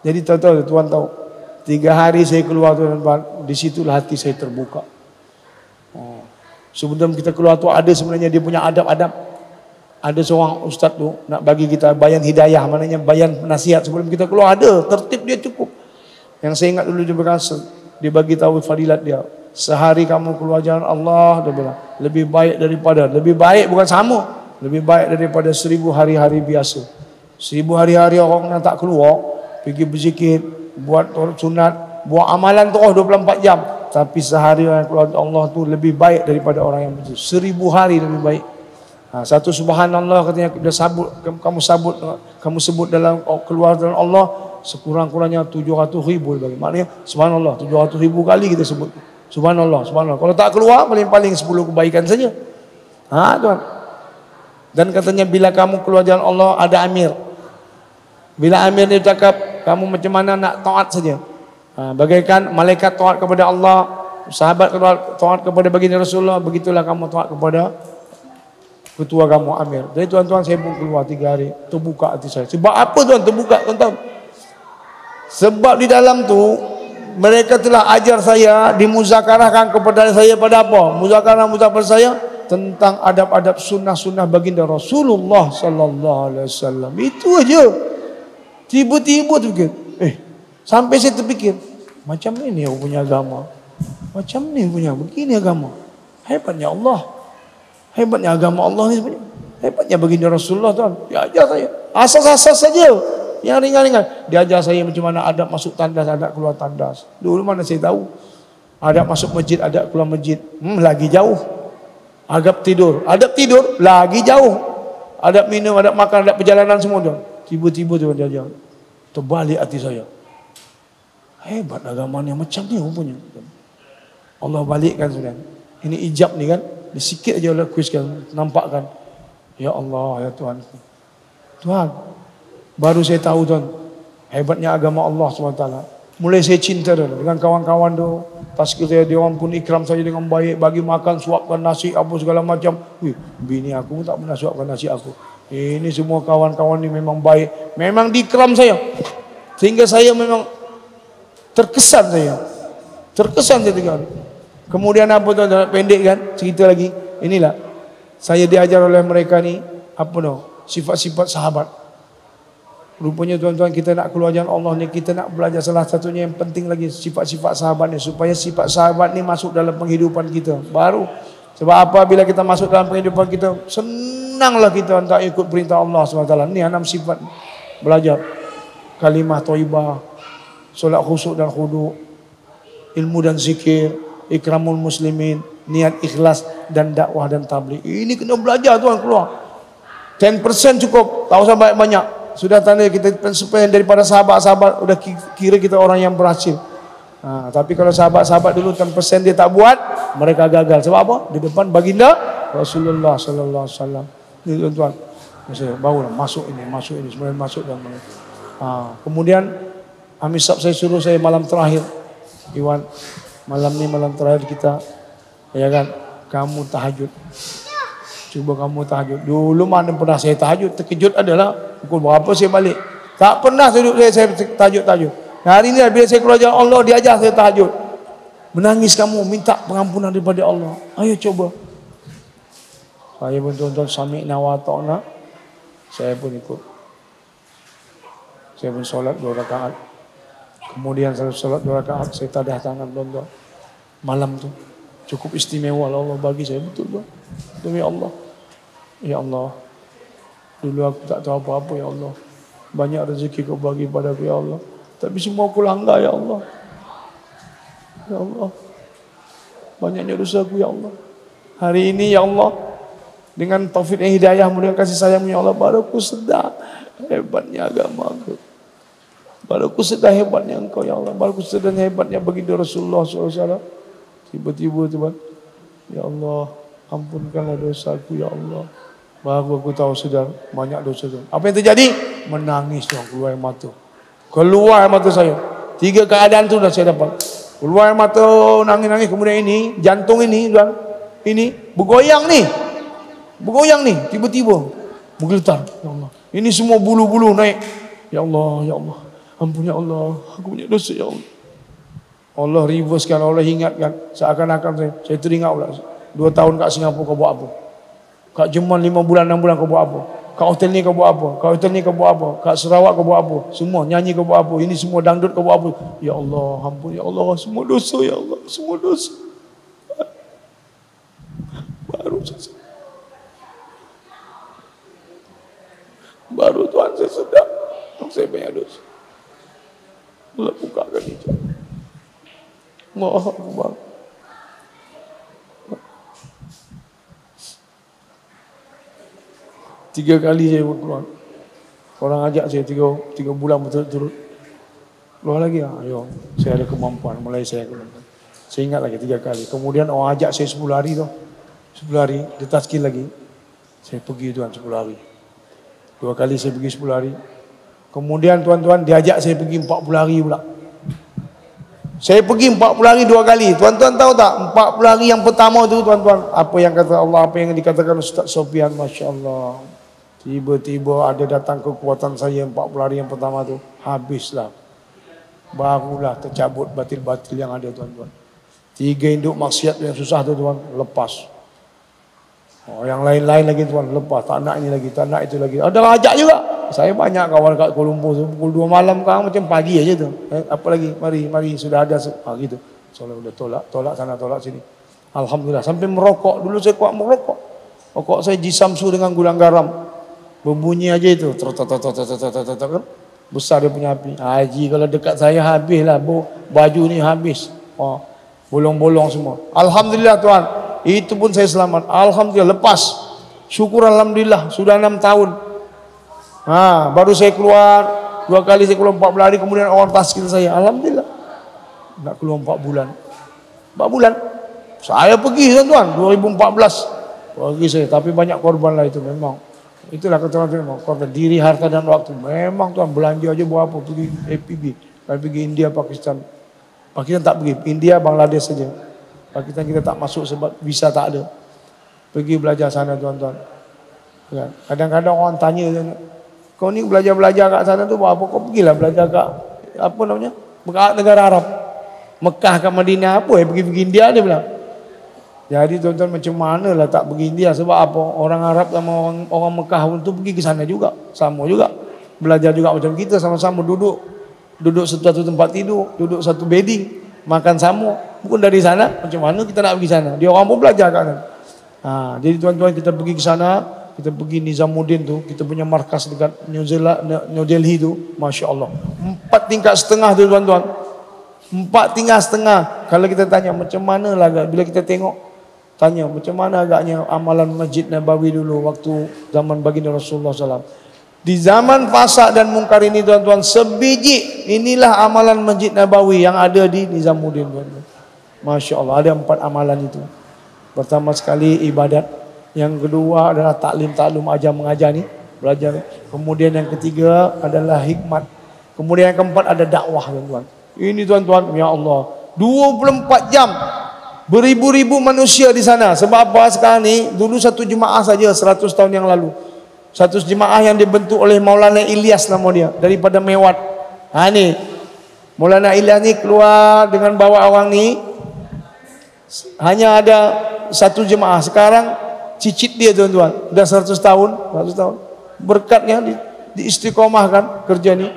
Jadi tuan tahu, 3 hari saya keluar tuan-tuan, di situlah hati saya terbuka. Sebelum kita keluar tu ada sebenarnya dia punya adab-adab. Ada seorang ustaz tu nak bagi kita bayan hidayah, maknanya bayan nasihat sebelum kita keluar, ada tertib dia cukup. Yang saya ingat dulu dia berkata, dia bagi tahu fadilat dia. Sehari kamu keluar jalan Allah, dia bilang, lebih baik bukan sama. Lebih baik daripada 1000 hari-hari biasa. 1000 hari-hari orang yang tak keluar, pergi berzikir, buat sunat, buat amalan terus 24 jam. Tapi sehari yang keluar Allah tu lebih baik daripada orang yang berzikir. 1000 hari lebih baik. Satu subhanallah katanya kamu sebut dalam keluar dalam Allah sekurang-kurangnya 700,000 bagi. Maknanya subhanallah 700,000 kali kita sebut. Subhanallah. Kalau tak keluar paling-paling 10 kebaikan saja. Tuan. Dan katanya bila kamu keluar jalan Allah ada amir. Bila amir dia cakap kamu macam mana nak taat saja. Bagaikan malaikat taat kepada Allah, sahabat taat kepada baginda Rasulullah, begitulah kamu taat kepada ketua kamu amir. Jadi tuan-tuan saya pun keluar 3 hari, terbuka hati saya. Sebab apa tuan terbuka tuan-tuan? Sebab di dalam tu mereka telah ajar saya, dimuzakarahkan kepada saya pada apa? Muzakarah saya tentang adab-adab sunnah-sunnah baginda Rasulullah sallallahu alaihi wasallam. Itu aja. Tiba-tiba terfikir, sampai saya terfikir, macam ni aku punya agama. Macam ni punya, begini agama. Hebatnya Allah. Hebatnya agama Allah ni sebenarnya. Hebatnya baginda Rasulullah tuan. Dia ajar saya. Asas-asas saja. Yang ringan-ringan. Dia ajar saya macam mana adab masuk tandas, adab keluar tandas. Dulu mana saya tahu. Adab masuk masjid, adab keluar masjid. Lagi jauh. Adab tidur lagi jauh. Adab minum, adab makan, adab perjalanan semua tu. Tiba-tiba tu dia ajar. Terbalik hati saya. Hebat agama ni macam ni rupanya. Allah balikkan sudah. Ini ijab ni kan. Sikit aja lah kuiskan, nampakkan. Ya Allah, ya Tuhan. Tuhan, baru saya tahu tuan, hebatnya agama Allah SWT. Mulai saya cinta dengan kawan-kawan tu. Taskil saya, dia orang pun ikram saya dengan baik, bagi makan, suapkan nasi, apa segala macam. Bini aku pun tak pernah suapkan nasi aku. Ini semua kawan-kawan ni memang baik. Memang dikram saya. Sehingga saya memang terkesan saya. Terkesan saya tiga hari. Kemudian apa tu, pendek kan, cerita lagi. Inilah, saya diajar oleh mereka ni, apa no, sifat-sifat sahabat. Rupanya tuan-tuan, kita nak keluar jalan Allah ni, kita nak belajar salah satunya yang penting lagi, sifat-sifat sahabat ni. Supaya sifat sahabat ni masuk dalam penghidupan kita. Baru, sebab apa, bila kita masuk dalam penghidupan kita, senanglah kita untuk ikut perintah Allah SWT. Ni 6 sifat belajar. Kalimah thayyibah, solat khusyuk dan khudu, ilmu dan zikir, ikramul muslimin, niat ikhlas dan dakwah dan tabligh. Ini kena belajar tuan, keluar. 10% cukup, tak usah banyak-banyak. Sudah tanda kita supaya daripada sahabat-sahabat, udah kira kita orang yang berhasil. Tapi kalau sahabat-sahabat dulu 10% dia tak buat, mereka gagal. Sebab apa? Di depan baginda Rasulullah sallallahu alaihi wasallam. Ini tuan-tuan, saya barulah masuk ini, semuanya masuk dalam. Kemudian Amisab saya suruh saya malam terakhir, Iwan, malam ni malam terakhir kita, ya kan, kamu tahajud. Cuba kamu tahajud. Dulu mana pernah saya tahajud, terkejut adalah pukul berapa saya balik. Tak pernah saya tahajud. Nah, hari ini bila saya keluar jalan Allah, diajar saya tahajud. Menangis kamu, minta pengampunan daripada Allah. Ayo coba. Saya pun tuan-tuan, sami'na wa ta'na. Saya pun ikut. Saya pun solat 2 rakaat. Kemudian saya solat 2 rakaat, saya tadah tangan tuan-tuan. Malam tu cukup istimewa Allah bagi saya, betul tuan. Demi Allah. Ya Allah, dulu aku tak tahu apa-apa ya Allah. Banyak rezeki kau bagi padaku ya Allah, tapi semua aku langgar ya Allah. Ya Allah, banyaknya dosaku ya Allah. Hari ini ya Allah, dengan taufik dan hidayahmu, dengan kasih sayangmu ya Allah, baru aku sedar hebatnya agamaku. Baru aku sedar hebatnya engkau ya Allah. Baru aku sedar hebatnya baginda Rasulullah SAW. Tiba-tiba tuan, ya Allah, ampunkanlah dosaku ya Allah. Baru aku tahu sedar banyak dosa tu. Apa yang terjadi? Menangis tuan, keluar air mata. Keluar air mata saya. 3 keadaan tu dah saya dapat. Keluar air mata, nangis-nangis. Kemudian ini, jantung ini tuan, ini bergoyang ni. Bergoyang ni, tiba-tiba bergetar. Ya Allah, ini semua bulu-bulu naik. Ya Allah, ya Allah, ampun ya Allah, aku punya dosa ya Allah. Allah reversekan, Allah ingatkan. Seakan-akan saya teringat pula. 2 tahun kat Singapura kau buat apa? Kat Jerman 5 bulan, 6 bulan kau buat apa? Kat hotel ni kau buat apa? Kat hotel ni kau buat apa? Kat Sarawak kau buat apa? Semua nyanyi kau buat apa? Ini semua dangdut kau buat apa? Ya Allah, ampun ya Allah, semua dosa ya Allah, semua dosa. Baru Tuhan saya sedar, saya banyak dosa. Allah bukakan itu. Allahu Akbar. Tiga kali saya keluar. Orang ajak saya 3 bulan berturut-turut. Keluar lagi lah. Ayo, saya ada kemampuan. Mulai saya keluar. Saya ingat lagi 3 kali. Kemudian orang ajak saya 10 hari tu. 10 hari, dia taskil lagi. Saya pergi tuan 10 hari. 2 kali saya pergi 10 hari. Kemudian tuan-tuan diajak saya pergi 40 hari pula. Saya pergi 40 hari 2 kali. Tuan-tuan tahu tak? 40 hari yang pertama tu tuan-tuan, apa yang kata Allah, apa yang dikatakan Ustaz Sofian, Masya Allah. Tiba-tiba ada datang kekuatan saya 40 hari yang pertama tu. Habislah. Barulah tercabut batil-batil yang ada tuan-tuan. 3 induk maksiat yang susah tu tuan, lepas. Yang lain-lain lagi tuan, lepas. Tak nak ini lagi, tak nak itu lagi. Ada ajak juga. Saya banyak kawan kat Kuala Lumpur tu. Pukul 2 malam kan macam pagi aja tu. Apa lagi? Mari sudah ada. Gitu. Soalnya udah tolak sana, tolak sini. Alhamdulillah. Sampai merokok. Dulu saya kuat merokok. Rokok saya jisamsu dengan gula garam. Berbunyi aja itu. Besar dia punya api. Haji kalau dekat saya habislah. Baju ni habis. Bolong-bolong semua. Alhamdulillah tuan. Itu pun saya selamat. Alhamdulillah lepas. Syukur Alhamdulillah. Sudah 6 tahun. Baru saya keluar. 2 kali saya keluar 40 hari. Kemudian orang taskil saya. Alhamdulillah. Nak keluar 4 bulan. 4 bulan. Saya pergi tuan-tuan. 2014. Pergi saya. Tapi banyak korban lah itu memang. Itulah keterangan memang. Korban diri, harta dan waktu. Memang tuan belanja aja buat apa. Pergi APB. Kami pergi India, Pakistan. Pakistan tak pergi. India, Bangladesh saja. Pakistan kita tak masuk sebab visa tak ada. Pergi belajar sana tuan-tuan. Kadang-kadang orang tanya, Kau ni belajar-belajar kat sana tu buat apa? Kau pergilah belajar kat apa namanya? Negara Arab. Mekah kat Madinah apa pergi India dia bilang. Jadi tuan-tuan macam mana lah tak pergi India, sebab apa? Orang Arab sama orang Mekah pun tu pergi ke sana juga. Sama juga. Belajar juga macam kita, sama-sama duduk satu tempat tidur, duduk satu bedding, makan sama. Bukan dari sana, macam mana kita nak pergi sana? Dia orang pun belajar kat sana. Jadi tuan-tuan kita pergi ke sana, kita pergi Nizamuddin tu, kita punya markas dekat New Delhi tu, Masya Allah. 4 tingkat setengah tu tuan-tuan. 4 tingkat setengah. Kalau kita tanya macam mana lah, bila kita tanya macam mana agaknya amalan Masjid Nabawi dulu waktu zaman baginda Rasulullah SAW. Di zaman Fasak dan Mungkar ini tuan-tuan, sebiji inilah amalan Masjid Nabawi yang ada di Nizamuddin tuan-tuan. Masya Allah, ada 4 amalan itu. Pertama sekali ibadat, yang kedua adalah taklim ajar mengajar ni, belajar. Kemudian yang ketiga adalah hikmat. Kemudian yang keempat ada dakwah tuan-tuan. Ini tuan-tuan, ya Allah, 24 jam, beribu-ribu manusia di sana. Sebab apa sekarang ni? Dulu satu jemaah saja 100 tahun yang lalu. Satu jemaah yang dibentuk oleh Maulana Ilyas nama dia, daripada Mewat. Ni Maulana Ilyas ni keluar dengan bawa orang ni. Hanya ada satu jemaah. Sekarang cicit dia tuan-tuan, dah 100 tahun. Berkatnya diistiqomahkan kerja ni.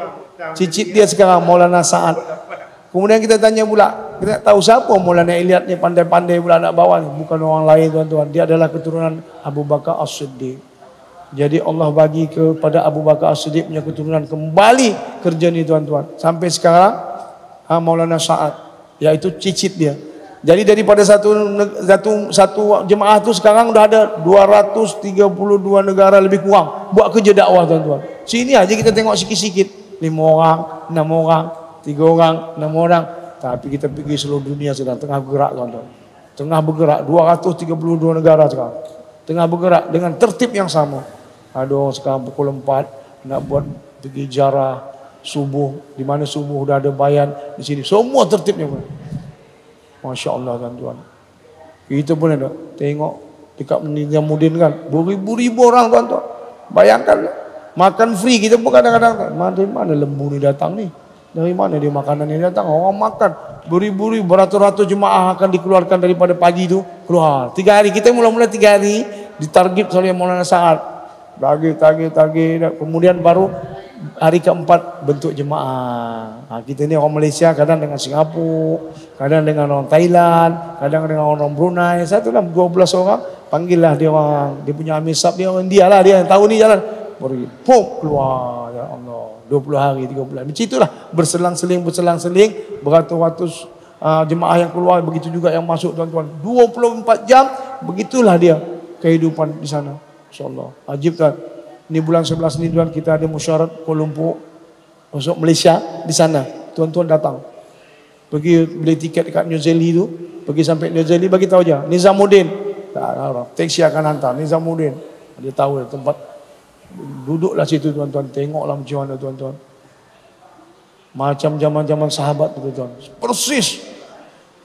Cicit dia sekarang Maulana Sa'ad. Kemudian kita tanya pula, kita tahu siapa Maulana Ilyas ni, pandai-pandai pula nak bawa ni. Bukan orang lain tuan-tuan, dia adalah keturunan Abu Bakar As-Siddiq. Jadi Allah bagi kepada Abu Bakar As-Siddiq punya keturunan kembali kerja ni tuan-tuan. Sampai sekarang Maulana Sa'ad, iaitu cicit dia. Jadi daripada satu jemaah tu sekarang dah ada 232 negara lebih kurang buat kerja dakwah tuan-tuan. Sini aja kita tengok sikit-sikit, 5 orang, 6 orang, 3 orang, 6 orang. Tapi kita pergi seluruh dunia sedang tengah bergerak tuan-tuan. Tengah bergerak 232 negara sekarang. Tengah bergerak dengan tertib yang sama. Ada orang sekarang pukul 4 nak buat pergi jarah subuh, di mana subuh dah ada bayan di sini. Semua tertibnya. Masya Allah tuan-tuan. Kita pun ada tengok dekat Nizamuddin kan, beribu-ribu orang tuan-tuan. Bayangkan makan free, kita pun kadang-kadang dari mana lembu ni datang ni? Dari mana dia makanan ni datang? Orang makan beribu-ribu, beratus-ratus jemaah akan dikeluarkan daripada pagi tu keluar. 3 hari kita mula-mula 3 hari ditarget oleh Maulana Sa'ad. Target. Kemudian baru hari keempat bentuk jemaah. Kita ni orang Malaysia, kadang dengan Singapura, kadang dengan orang Thailand, kadang dengan orang Brunei. Satu lah 12 orang, panggillah dia orang, dia punya Amir Sab, dia orang India lah, dia yang tahu ni jalan. Pergi, keluar, ya Allah, 20 hari, 30 hari. Macam itulah, berselang-seling, beratus-ratus jemaah yang keluar, begitu juga yang masuk tuan-tuan. 24 jam, begitulah dia kehidupan di sana. InsyaAllah. Ajib kan. Ini bulan 11 ni tuan, kita ada musyarat Kuala Lumpur masuk Malaysia di sana. Tuan-tuan datang. Pergi beli tiket dekat New Delhi tu, pergi sampai New Delhi bagi tahu aja Nizamuddin. Taksi akan hantar Nizamuddin. Dia tahu tempat, duduklah situ tuan-tuan, tengoklah macam mana tuan-tuan. Macam zaman-zaman sahabat tu tuan. Persis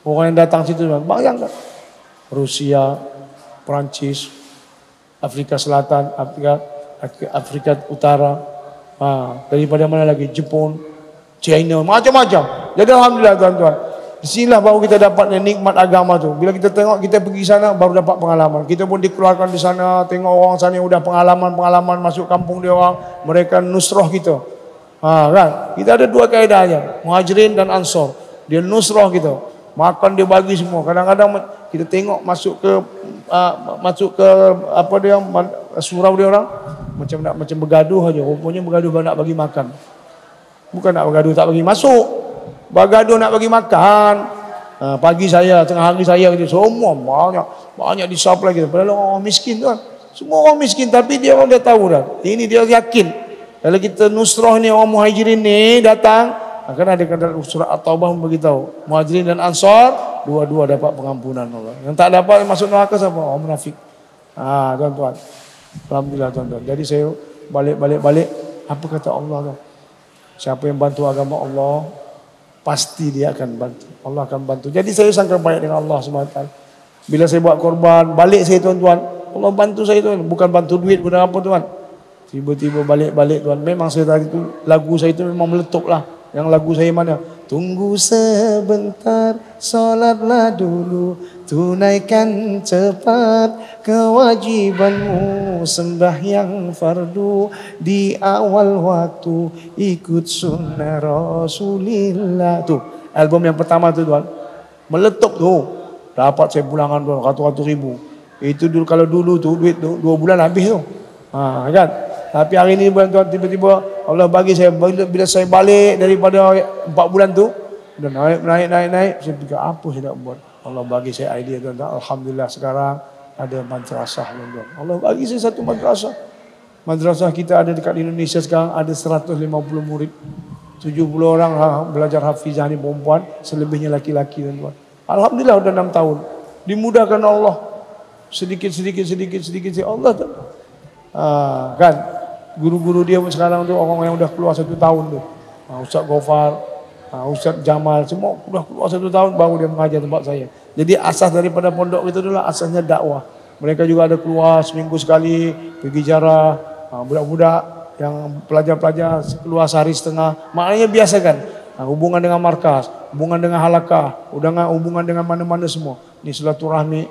orang yang datang situ tuan. Bayangkan. Rusia, Perancis, Afrika Selatan, Afrika Utara, daripada mana lagi, Jepun, China, macam-macam. Jadi alhamdulillah tuan-tuan, di sinilah baru kita dapat nikmat agama tu. Bila kita tengok, kita pergi sana baru dapat pengalaman. Kita pun dikeluarkan di sana, tengok orang sana yang sudah pengalaman masuk kampung dia orang, mereka nusrah kita. Kan? Kita ada 2 kaedahnya, Muhajirin dan Ansor. Dia nusrah kita, makan dia bagi semua. Kadang-kadang kita tengok masuk ke apa dia, surau dia orang, macam bergaduh aja. Rupanya bergaduh nak bagi makan. Bukan nak bergaduh tak bagi masuk, bergaduh nak bagi makan. Pagi saya, tengah hari saya, semua banyak disupply kita. Padahal orang miskin tuan, semua orang miskin, tapi dia orang dah tahu dah. Ini dia yakin. Kalau kita nusrah ni, orang Muhajirin ni datang, akan ada dalam surah At-Taubah beritahu, Muhajirin dan Ansar dua-dua dapat pengampunan Allah. Yang tak dapat masuk neraka siapa? Orang munafik. Tuan-tuan. Alhamdulillah tuan-tuan. Jadi saya balik, apa kata Allah tu? Siapa yang bantu agama Allah, pasti dia akan bantu. Allah akan bantu. Jadi saya sangka baik dengan Allah SWT. Bila saya buat korban, balik saya tuan-tuan, Allah bantu saya tuan. Bukan bantu duit, bukan apa tuan. Tiba-tiba balik-balik tuan. Memang saya tadi tu lagu saya itu memang meletup lah. Yang lagu saya mana? Tunggu sebentar, solatlah dulu, tunaikan cepat kewajibanmu, sembahyang fardu di awal waktu, ikut sunnah Rasulillah. Tu album yang pertama tu tuan. Meletup tu. Dapat saya pulangan tuan ratus-ratus ribu. Itu dulu, kalau dulu tu duit 2 bulan habis tu. Kan? Tapi hari ni tuan tiba-tiba Allah bagi saya, bila saya balik daripada 4 bulan tu, dah naik. Saya fikir apa saya nak buat. Allah bagi saya idea tuan. Alhamdulillah sekarang ada madrasah tuan. Allah bagi saya satu madrasah. Madrasah kita ada dekat Indonesia sekarang ada 150 murid. 70 orang belajar hafizah ni perempuan, selebihnya laki-laki tuan. Alhamdulillah dah 6 tahun. Dimudahkan Allah. Sedikit Allah tu. Kan guru-guru dia pun sekarang tu orang yang dah keluar 1 tahun tu. Ustaz Gofar, Ustaz Jamal, semua dah keluar 1 tahun baru dia mengajar tempat saya. Jadi asas daripada pondok itu adalah asasnya dakwah. Mereka juga ada keluar seminggu sekali pergi jarah. Budak-budak yang pelajar-pelajar keluar sehari setengah. Maknanya biasakan hubungan dengan markas, hubungan dengan halakah, hubungan dengan mana-mana semua. Ini silaturahmi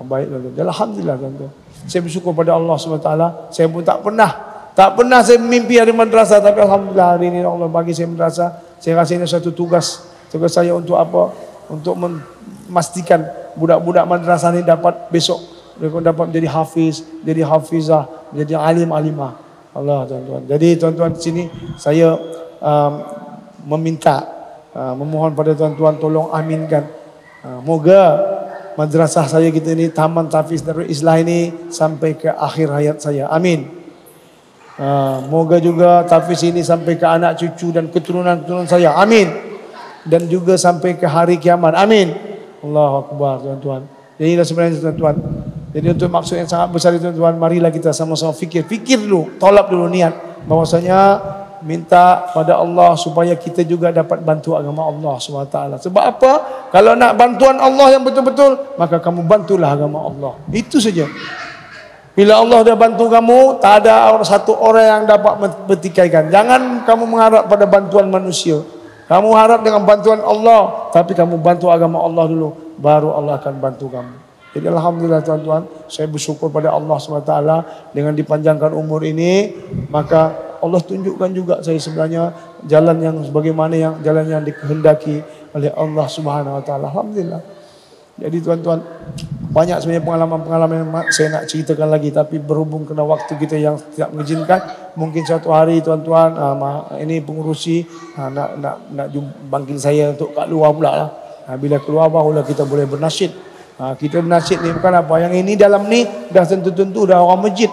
baik tuan-tuan. Alhamdulillah tuan-tuan. Saya bersyukur pada Allah SWT. Saya pun tak pernah saya mimpi ada madrasah, tapi alhamdulillah hari ini Allah bagi saya madrasah. Saya rasa ini satu tugas saya untuk apa? Untuk memastikan budak-budak madrasah ini dapat besok mereka dapat menjadi hafiz, jadi hafizah, menjadi alim-alimah. Allah tuan-tuan. Jadi tuan-tuan di sini saya memohon pada tuan-tuan tolong aminkan. Moga madrasah saya kita ini, Taman Tahfiz Darul Islah ini sampai ke akhir hayat saya. Amin. Moga juga tahfiz ini sampai ke anak cucu dan keturunan-keturunan saya. Amin. Dan juga sampai ke hari kiamat. Amin. Allahu Akbar tuan-tuan. Jadi inilah sebenarnya tuan-tuan. Jadi untuk maksud yang sangat besar itu tuan-tuan, marilah kita sama-sama fikir dulu, tolak dulu niat bahwasanya minta pada Allah supaya kita juga dapat bantu agama Allah SWT. Sebab apa? Kalau nak bantuan Allah yang betul-betul, maka kamu bantulah agama Allah. Itu saja. Bila Allah dah bantu kamu, tak ada satu orang yang dapat bertikaikan. Jangan kamu mengharap pada bantuan manusia. Kamu harap dengan bantuan Allah, tapi kamu bantu agama Allah dulu, baru Allah akan bantu kamu. Jadi alhamdulillah tuan-tuan, saya bersyukur pada Allah SWT dengan dipanjangkan umur ini, maka Allah tunjukkan juga saya sebenarnya jalan yang sebagaimana jalan yang dikehendaki oleh Allah Subhanahu Wa Taala. Alhamdulillah. Jadi tuan-tuan, banyak sebenarnya pengalaman-pengalaman yang saya nak ceritakan lagi, tapi berhubung kena waktu kita yang tidak mengizinkan, mungkin suatu hari tuan-tuan ini pengurusi nak panggil saya untuk kat luar pula lah. Bila keluar barulah kita boleh bernasyid. Kita bernasyid ni bukan apa, yang ini dalam ni dah tentu-tentu dah orang masjid.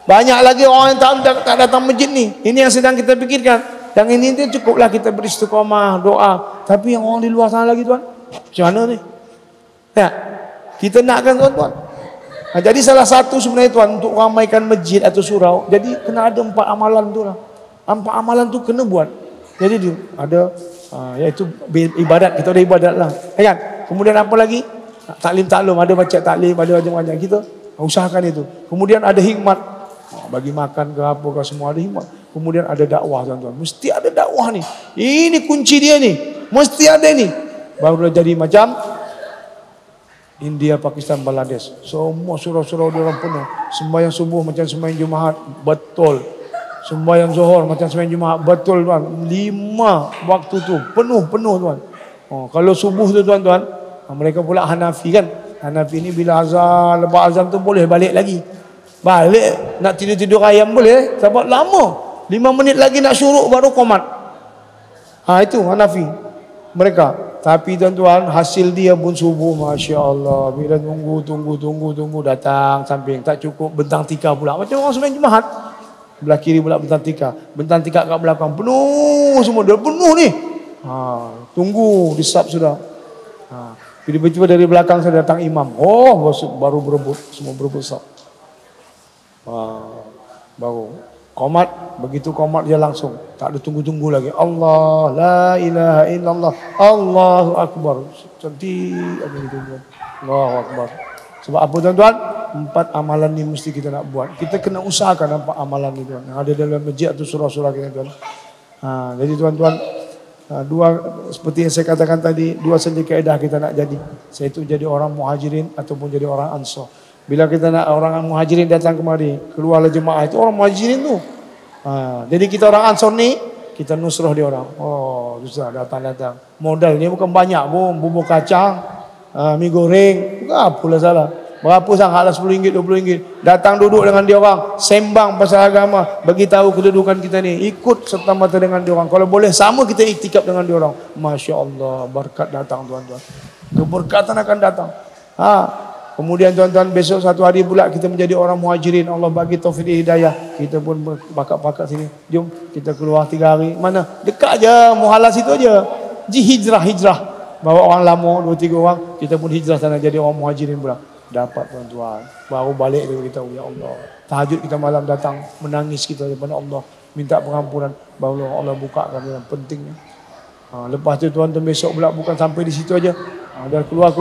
Banyak lagi orang yang tak datang masjid ni. Ini yang sedang kita fikirkan. Yang ini tu cukuplah kita beristiqamah, doa. Tapi yang orang di luar sana lagi tuan, macam mana ni? Ya, kita nakkan tuan-tuan. Jadi salah satu sebenarnya tuan untuk ramaikan masjid atau surau, jadi kena ada 4 amalan tu lah. 4 amalan tu kena buat. Jadi dia ada iaitu ibadat, kita ada ibadat lah. Kan? Kemudian apa lagi? Taklim taklum, ada baca taklim, ada macam-macam. Kita usahakan itu. Kemudian ada hikmat, bagi makan ke apa ke semua ada hikmat. Kemudian ada dakwah tuan-tuan. Mesti ada dakwah ni. Ini kunci dia ni. Mesti ada ni. Baru jadi macam India, Pakistan, Bangladesh. Semua surau-surau dia orang penuh. Sembahyang subuh macam sembahyang Jumaat, betul. Sembahyang Zuhur macam sembahyang Jumaat, betul tuan. 5 waktu tu penuh tuan. Kalau subuh tu tuan-tuan, mereka pula Hanafi kan. Hanafi ni bila azan, lepas azan tu boleh balik lagi. Balik, nak tidur-tidur ayam boleh. Sebab lama. 5 minit lagi nak syuruk baru qomat. Itu Hanafi. Mereka. Tapi tuan-tuan, hasil dia pun subuh. Masya Allah. Bila tunggu. Datang samping. Tak cukup. Bentang tika pula. Macam orang sembahyang Jumaat. Belah kiri pula bentang tika. Bentang tika kat belakang. Penuh semua. Dia penuh ni. Tunggu. Disap sudah. Tiba-tiba dari belakang saya datang imam. Baru berebut. Semua berebut sap. Baru qomat, begitu qomat dia langsung, tak ada tunggu-tunggu lagi. Allah, la ilaha illallah, Allahu Akbar. Cantik apa itu tuan. Allahu Akbar. Sebab apa tuan-tuan? empat amalan ni mesti kita nak buat. Kita kena usahakan empat amalan ni tuan. Yang ada dalam masjid atau surah-surah kita tuan. Jadi tuan-tuan, dua seperti yang saya katakan tadi, dua saja kaedah kita nak jadi. Iaitu jadi orang muhajirin ataupun jadi orang ansar. Bila kita nak orang muhajirin datang kemari, keluarlah jemaah itu orang muhajirin tu. Jadi kita orang ansar ni, kita nusrah dia orang. Oh, susah datang-datang. Modalnya bukan banyak pun, bubur kacang, mi goreng, apalah salah. Berapa sangatlah RM10, RM20. Datang duduk dengan dia orang, sembang pasal agama, bagi tahu kedudukan kita ni, ikut serta merta dengan dia orang. Kalau boleh sama kita iktikaf dengan dia orang. Masya-Allah, berkat datang tuan-tuan. Keberkatan akan datang. Kemudian tuan-tuan, besok satu hari pula kita menjadi orang muhajirin. Allah bagi taufik hidayah. Kita pun bakat-bakat sini. Jom kita keluar 3 hari. Mana? Dekat je, Muhallah situ aja. Hijrah. Bawa orang lama 2-3 orang, kita pun hijrah sana jadi orang muhajirin pula. Dapat tuan-tuan. Baru balik dia beritahu, ya Allah. Tahajud kita malam datang, menangis kita daripada Allah, minta pengampunan. Baru Allah bukakan yang pentingnya. Lepas tu tuan-tuan besok pula bukan sampai di situ aja. Dah keluar,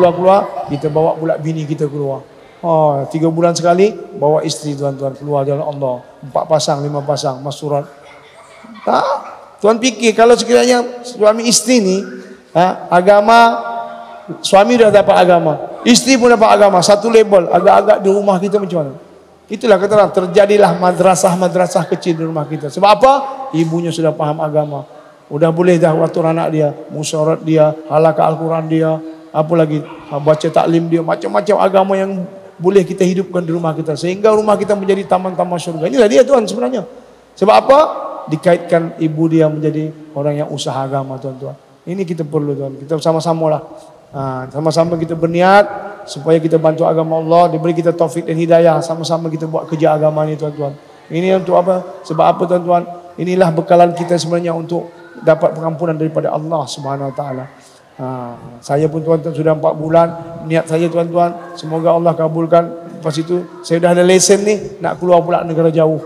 kita bawa pula bini kita keluar. 3 bulan sekali bawa isteri tuan-tuan keluar jalan Allah. 4 pasang, 5 pasang, masurat. Tuan fikir kalau sekiranya suami isteri ni agama, suami dah dapat agama, isteri pun dapat agama, satu label, agak-agak di rumah kita macam mana? Itulah kata terjadilah madrasah kecil di rumah kita. Sebab apa? Ibunya sudah faham agama. Udah boleh dah atur anak dia, musyarat dia, halaqah Al-Quran dia, apa lagi, baca taklim dia, macam-macam agama yang boleh kita hidupkan di rumah kita. Sehingga rumah kita menjadi taman-taman syurga. Inilah dia tuan sebenarnya. Sebab apa? Dikaitkan ibu dia menjadi orang yang usaha agama tuan-tuan. Ini kita perlu tuan. Kita sama-sama lah. Sama-sama kita berniat supaya kita bantu agama Allah, diberi kita taufik dan hidayah. Sama-sama kita buat kerja agama ni tuan-tuan. Ini untuk apa? Sebab apa tuan-tuan? Inilah bekalan kita sebenarnya untuk dapat pengampunan daripada Allah Subhanahu Wa Taala. Saya pun tuan-tuan sudah 4 bulan niat saya tuan-tuan, semoga Allah kabulkan. Lepas itu saya dah ada lesen ni nak keluar pula negara jauh.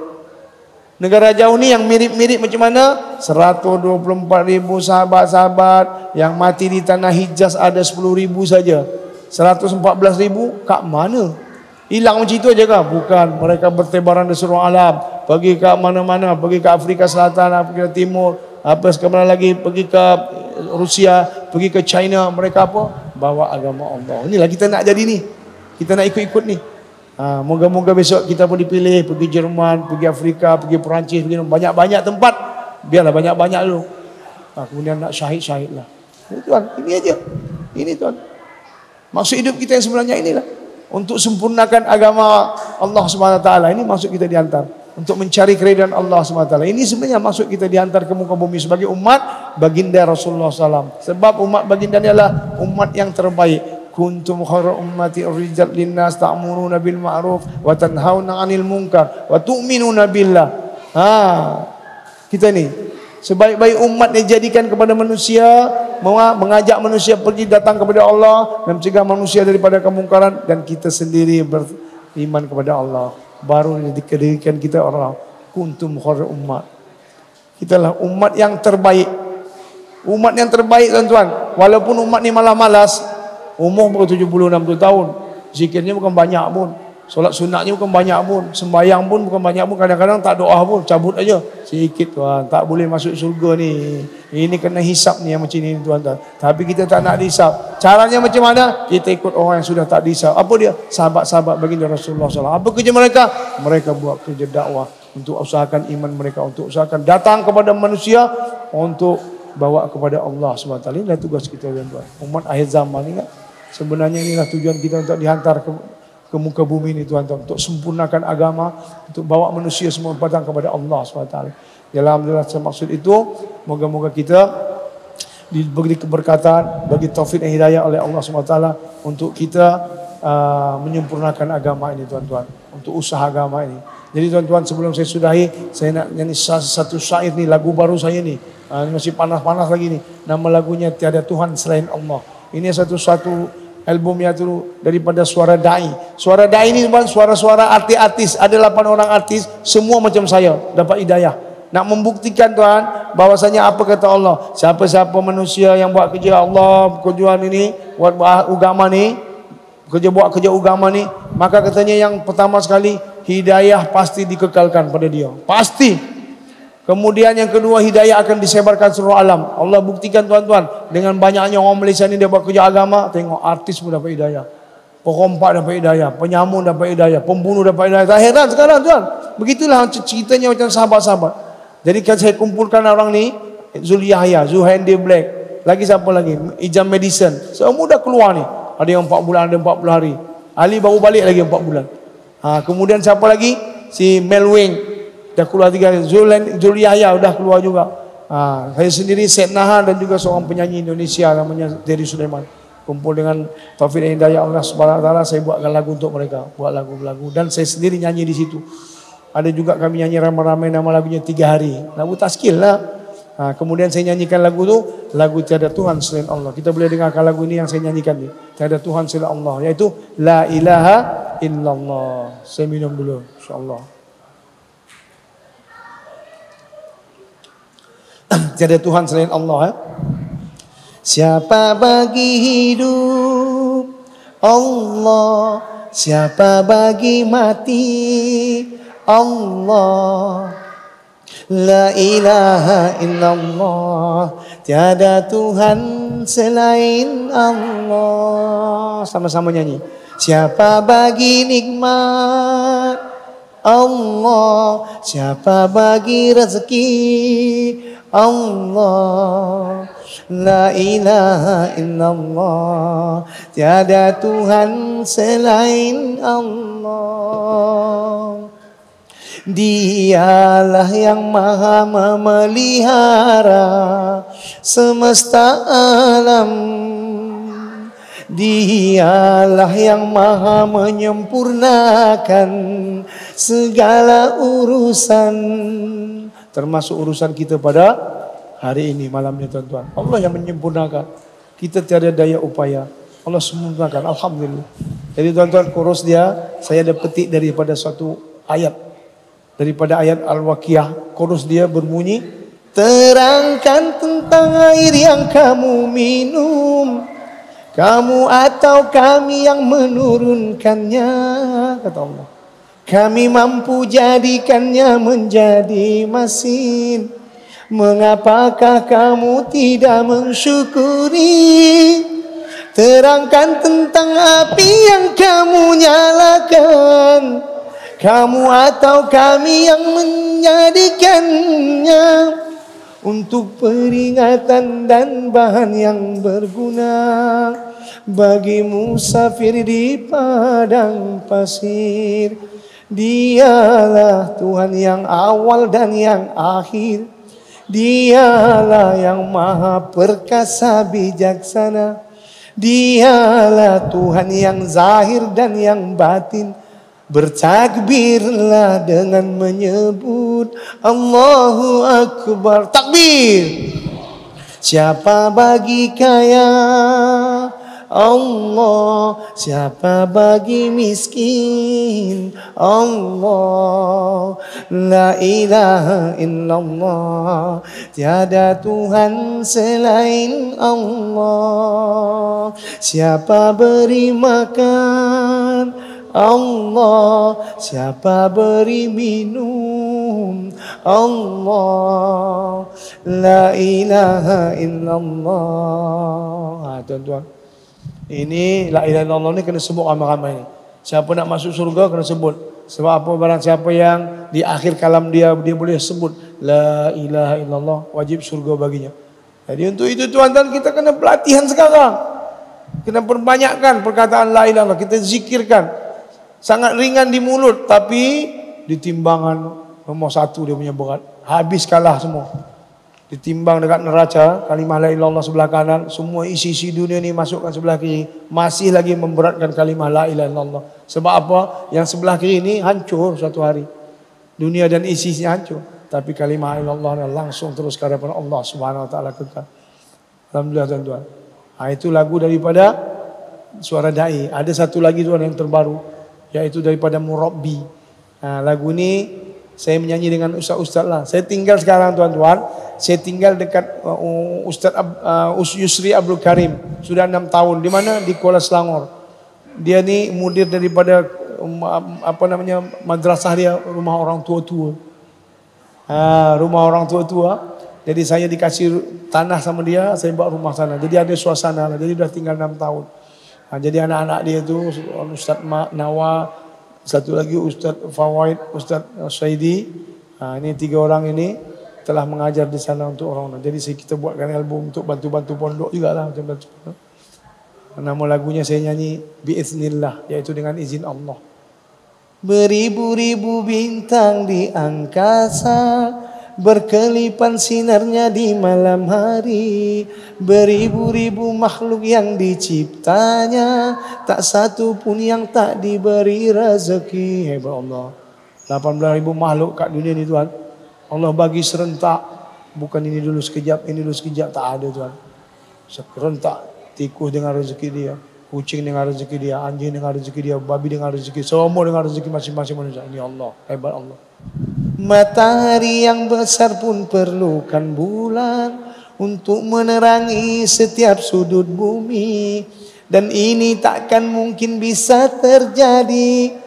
Negara jauh ni yang mirip-mirip macam mana? 124,000 sahabat-sahabat yang mati di tanah Hijaz ada 10,000 saja. 114,000 kat mana? Hilang macam itu aja kah? Bukan, mereka bertebaran di seluruh alam, pergi ke mana-mana, pergi ke Afrika Selatan, Afrika Timur, apa sekali lagi pergi ke Rusia, pergi ke China. Mereka apa? Bawa agama Allah. Inilah kita nak jadi ni. Kita nak ikut-ikut ni. Moga-moga besok kita pun dipilih pergi Jerman, pergi Afrika, pergi Perancis, pergi banyak-banyak tempat. Biarlah banyak-banyak dulu. Kemudian nak syahid-syahid lah. Ini tuan, ini aja. Ini tuan. Maksud hidup kita yang sebenarnya inilah. Untuk sempurnakan agama Allah Subhanahu Wa Taala. Ini maksud kita dihantar. Untuk mencari keridhaan Allah Subhanahu Wa Taala. Ini sebenarnya maksud kita dihantar ke muka bumi sebagai umat baginda Rasulullah SAW. Sebab umat baginda adalah umat yang terbaik. Kuntum khairu ummati ukhrijat linnas ta'muruna bil ma'ruf wa tanhauna 'anil munkar wa tu'minuna billah. Kita ni sebaik-baik umat dijadikan kepada manusia, mengajak manusia pergi datang kepada Allah dan mencegah manusia daripada kemungkaran, dan kita sendiri beriman kepada Allah. Baru dikendalikan kita orang kuntum khairu ummat. Kitalah umat yang terbaik. Umat yang terbaik tuan-tuan. Walaupun umat ni malas-malas, umur baru 70-60 tahun. Zikirnya bukan banyak pun. Solat sunatnya bukan banyak pun. Sembayang pun bukan banyak pun. Kadang-kadang tak doa pun. Cabut aja. Sikit tuan. Tak boleh masuk surga ni. Ini kena hisap ni yang macam ni tuan-tuan. Tapi kita tak nak dihisap. Caranya macam mana? Kita ikut orang yang sudah tak dihisap. Apa dia? Sahabat-sahabat baginda Rasulullah SAW. Apa kerja mereka? Mereka buat kerja dakwah. Untuk usahakan iman mereka. Untuk usahakan datang kepada manusia. Untuk bawa kepada Allah SWT. Inilah tugas kita tuan-tuan. Umat akhir zaman ni kan. Sebenarnya inilah tujuan kita untuk dihantar ke muka bumi ini tuan-tuan, untuk sempurnakan agama, untuk bawa manusia semua datang kepada Allah SWT. Alhamdulillah, maksud itu moga-moga kita diberi keberkatan, bagi taufik dan hidayah oleh Allah SWT untuk kita menyempurnakan agama ini tuan-tuan, untuk usaha agama ini. Jadi tuan-tuan, sebelum saya sudahi, saya nak nyanyi satu syair ni, lagu baru saya ni. Masih panas-panas lagi ni. Nama lagunya Tiada Tuhan Selain Allah. Ini satu-satu album yang itu daripada Suara Dai. Suara Dai ini bukan suara-suara artis-artis. Ada 8 orang artis, semua macam saya, dapat hidayah. Nak membuktikan tuan, bahwasanya apa kata Allah, siapa-siapa manusia yang buat kerja Allah, kerjaan ini, buat agama ni, buat kerja agama ni, maka katanya yang pertama sekali hidayah pasti dikekalkan pada dia. Pasti. Kemudian yang kedua, hidayah akan disebarkan seluruh alam. Allah buktikan tuan-tuan, dengan banyaknya orang Malaysia ni dia buat kerja agama, tengok artis pun dapat hidayah. Perompak dapat hidayah, penyamun dapat hidayah, pembunuh dapat hidayah. Tak heran sekarang tuan. Begitulah ceritanya macam sahabat-sahabat. Jadi kan saya kumpulkan orang ni, Zul Yahya, Zuhairi Black, lagi siapa lagi? Ijam Madison. Semua dah keluar ni. Ada yang 4 bulan, ada 40 hari. Ali baru balik lagi 4 bulan. Kemudian siapa lagi? Si Mel Wing. Dah keluar 3 hari. Zul Yahya dah keluar juga. Saya sendiri Syed Nahan dan juga seorang penyanyi Indonesia namanya Terry Sulaiman. Kumpul dengan taufik dan hidayah Allah Subhanahu wa taala, saya buatkan lagu untuk mereka, buat lagu-lagu dan saya sendiri nyanyi di situ. Ada juga kami nyanyi ramai-ramai, nama lagunya 3 hari. Lagu taskil lah. Kemudian saya nyanyikan lagu tu, lagu Tiada Tuhan Selain Allah. Kita boleh dengarkan lagu ini yang saya nyanyikan ni. Tiada Tuhan Selain Allah, iaitu La ilaha illallah. Saya minum dulu, insya-Allah. Tiada Tuhan selain Allah. Siapa bagi hidup Allah, siapa bagi mati Allah. La ilaha illallah, tiada Tuhan selain Allah. Sama-sama nyanyi. Siapa bagi nikmat Allah, siapa bagi rezeki Allah. La ilaha illallah, tiada Tuhan selain Allah. Dialah yang maha memelihara semesta alam. Dialah yang maha menyempurnakan segala urusan, termasuk urusan kita pada hari ini, malam ini tuan-tuan. Allah yang menyempurnakan. Kita tiada daya upaya. Allah sempurnakan. Alhamdulillah. Jadi tuan-tuan, chorus dia saya ada petik daripada suatu ayat. Daripada ayat Al-Waqiah. Chorus dia berbunyi, terangkan tentang air yang kamu minum, kamu atau kami yang menurunkannya, kata Allah. Kami mampu jadikannya menjadi masin. Mengapakah kamu tidak mensyukuri? Terangkan tentang api yang kamu nyalakan, kamu atau kami yang menjadikannya untuk peringatan dan bahan yang berguna bagi musafir di padang pasir. Dialah Tuhan yang awal dan yang akhir. Dialah yang maha perkasa bijaksana. Dialah Tuhan yang zahir dan yang batin. Bertakbirlah dengan menyebut Allahu Akbar. Takbir. Siapa bagi kaya Allah, siapa bagi miskin Allah. La ilaha illallah, tiada Tuhan selain Allah. Siapa beri makan Allah, siapa beri minum Allah. La ilaha illallah. Tuan-tuan, ini la ilaha illallah ni kena sebut ramai-ramai ni. Siapa nak masuk surga kena sebut. Sebab apa? Barang siapa yang di akhir kalam dia boleh sebut la ilaha illallah, wajib surga baginya. Jadi untuk itu tuan-tuan, kita kena pelatihan sekarang. Kena perbanyakkan perkataan la ilaha illallah. Kita zikirkan. Sangat ringan di mulut, tapi di timbangan nomor 1 dia punya berat. Habis kalah semua. Ditimbang dekat neraca, kalimah la ilaha illallah sebelah kanan, semua isi-isi dunia ni masukkan sebelah kiri, masih lagi memberatkan kalimah la ilaha illallah. Sebab apa? Yang sebelah kiri ni hancur suatu hari. Dunia dan isinya hancur, tapi kalimah la ilaha illallah langsung terus ke hadapan Allah Subhanahu wa taala kekal. Alhamdulillah tuan-tuan. Itu lagu daripada Suara Dai. Ada satu lagi tuan yang terbaru, yaitu daripada Murabbi. Lagu ni saya menyanyi dengan ustaz-ustaz lah. Saya tinggal sekarang tuan-tuan, saya tinggal dekat Ustaz Yusri Abdul Karim. Sudah 6 tahun. Di mana? Di Kuala Selangor. Dia ni mudir daripada apa namanya madrasah dia, rumah orang tua-tua. Rumah orang tua-tua. Jadi saya dikasih tanah sama dia, saya buat rumah sana. Jadi ada suasana lah. Jadi dah tinggal 6 tahun. Jadi anak-anak dia tu Ustaz Nawa, satu lagi Ustaz Fawaid, Ustaz Syaidi. Ini 3 orang ini telah mengajar di sana untuk orang. Jadi kita buatkan album untuk bantu-bantu pondok jugalah macam tu. Nama lagunya saya nyanyi Biiznillah, iaitu dengan izin Allah. Beribu-ribu bintang di angkasa, berkelipan sinarnya di malam hari. Beribu-ribu makhluk yang diciptanya, tak satu pun yang tak diberi rezeki. Hebat Allah. 18.000 makhluk kat dunia ni Tuhan. Allah bagi serentak. Bukan ini dulu sekejap, ini dulu sekejap. Tak ada Tuhan. Serentak. Tikus dengan rezeki dia, kucing dengan rezeki dia, anjing dengan rezeki dia, babi dengan rezeki, semua dengan rezeki masing-masing manusia. Ini Allah, hebat Allah. Matahari yang besar pun perlukan bulan untuk menerangi setiap sudut bumi. Dan ini takkan mungkin bisa terjadi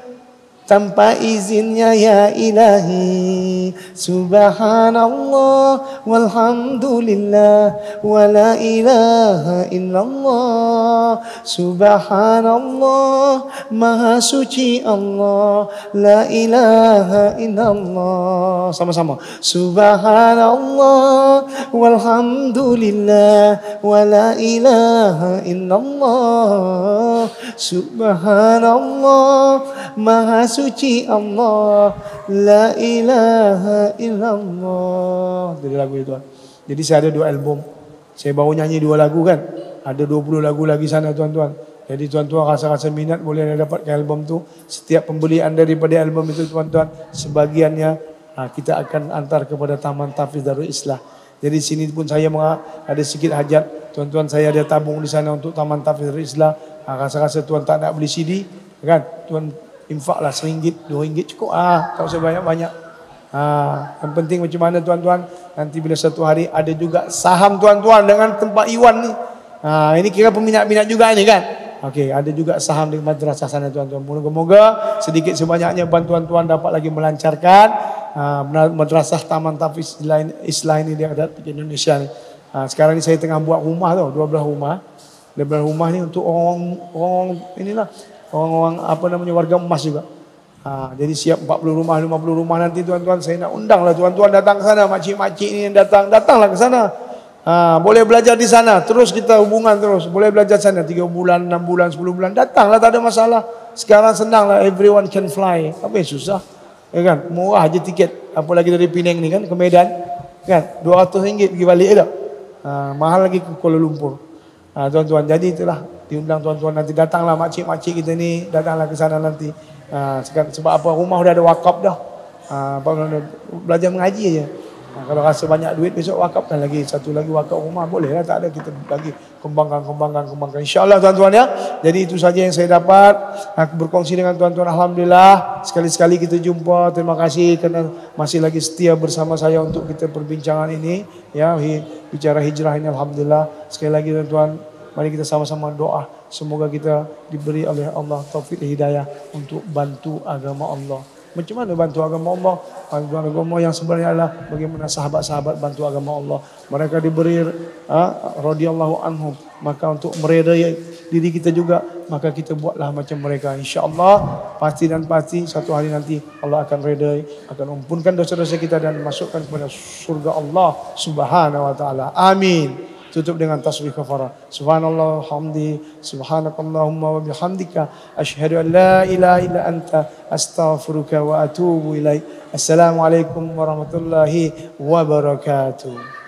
tanpa izinnya ya ilahi. Subhanallah walhamdulillah wa la ilaha illallah. Subhanallah maha suci Allah, la ilaha illallah. Sama-sama. Subhanallah walhamdulillah wa la ilaha illallah. Subhanallah maha suci Allah, la ilaha illallah. Jadi lagu itu. Jadi saya ada 2 album. Saya baru nyanyi 2 lagu kan. Ada 20 lagu lagi sana tuan-tuan. Jadi tuan-tuan rasa-rasa minat boleh dapatkan album tu. Setiap pembelian daripada album itu tuan-tuan, sebagiannya kita akan antar kepada Taman Tahfiz Darul Islah. Jadi sini pun saya ada sedikit hajat. Tuan-tuan saya ada tabung di sana untuk Taman Tahfiz Darul Islah. Rasa-rasa tuan tak nak beli CD kan. Tuan infaklah RM1, RM2 cukup. Tak usah banyak-banyak. Yang penting macam mana tuan-tuan, nanti bila satu hari ada juga saham tuan-tuan dengan tempat Iwan ni. Ini kira peminat-minat juga ini kan. Okey, ada juga saham di madrasah sana tuan-tuan. Moga-moga sedikit sebanyaknya bantuan tuan dapat lagi melancarkan madrasah Taman Tahfiz Islah ini di Indonesia ni. Sekarang ni saya tengah buat rumah tu, 12 rumah. 12 rumah ni untuk orang inilah, orang-orang apa namanya warga emas juga. Jadi siap 40 rumah, 50 rumah nanti tuan-tuan. Saya nak undanglah tuan-tuan datang ke sana. Makcik-makcik ni yang datanglah ke sana. Boleh belajar di sana. Terus kita hubungan terus. Boleh belajar sana 3 bulan, 6 bulan, 10 bulan. Datanglah, tak ada masalah. Sekarang senanglah, everyone can fly. Apa yang susah? Ya kan? Murah aja tiket. Apalagi dari Penang ni kan ke Medan. Kan? RM200 pergi balik tak? Mahal lagi ke Kuala Lumpur. Tuan-tuan, jadi itulah diundang tuan-tuan nanti. Datanglah makcik-makcik kita ni, datanglah ke sana nanti. Sebab apa, rumah dah ada wakaf dah. Belajar mengaji aja. Kalau rasa banyak duit besok wakafkan lagi, satu lagi wakaf rumah, boleh lah, tak ada, kita lagi kembangkan. InsyaAllah tuan-tuan ya. Jadi itu saja yang saya dapat berkongsi dengan tuan-tuan. Alhamdulillah, sekali-sekali kita jumpa. Terima kasih kerana masih lagi setia bersama saya untuk kita perbincangan ini ya, bicara hijrah ini. Alhamdulillah. Sekali lagi tuan-tuan, mari kita sama-sama doa. Semoga kita diberi oleh Allah taufik hidayah untuk bantu agama Allah. Macam mana bantu agama Allah? Bantu agama yang sebenarnya adalah bagaimana sahabat-sahabat bantu agama Allah. Mereka diberi radhiyallahu anhum. Maka untuk meredai diri kita juga, maka kita buatlah macam mereka. InsyaAllah pasti dan pasti satu hari nanti Allah akan redai, akan ampunkan dosa-dosa kita dan masukkan kepada surga Allah Subhanahu wa taala. Amin. Tutup dengan tasbih kafarah. Subhanallah hamdi, subhanakallahumma wa bihamdika, asyhadu an la ilaha illa anta, astaghfiruka wa atubu ilaik. Assalamualaikum warahmatullahi wabarakatuh.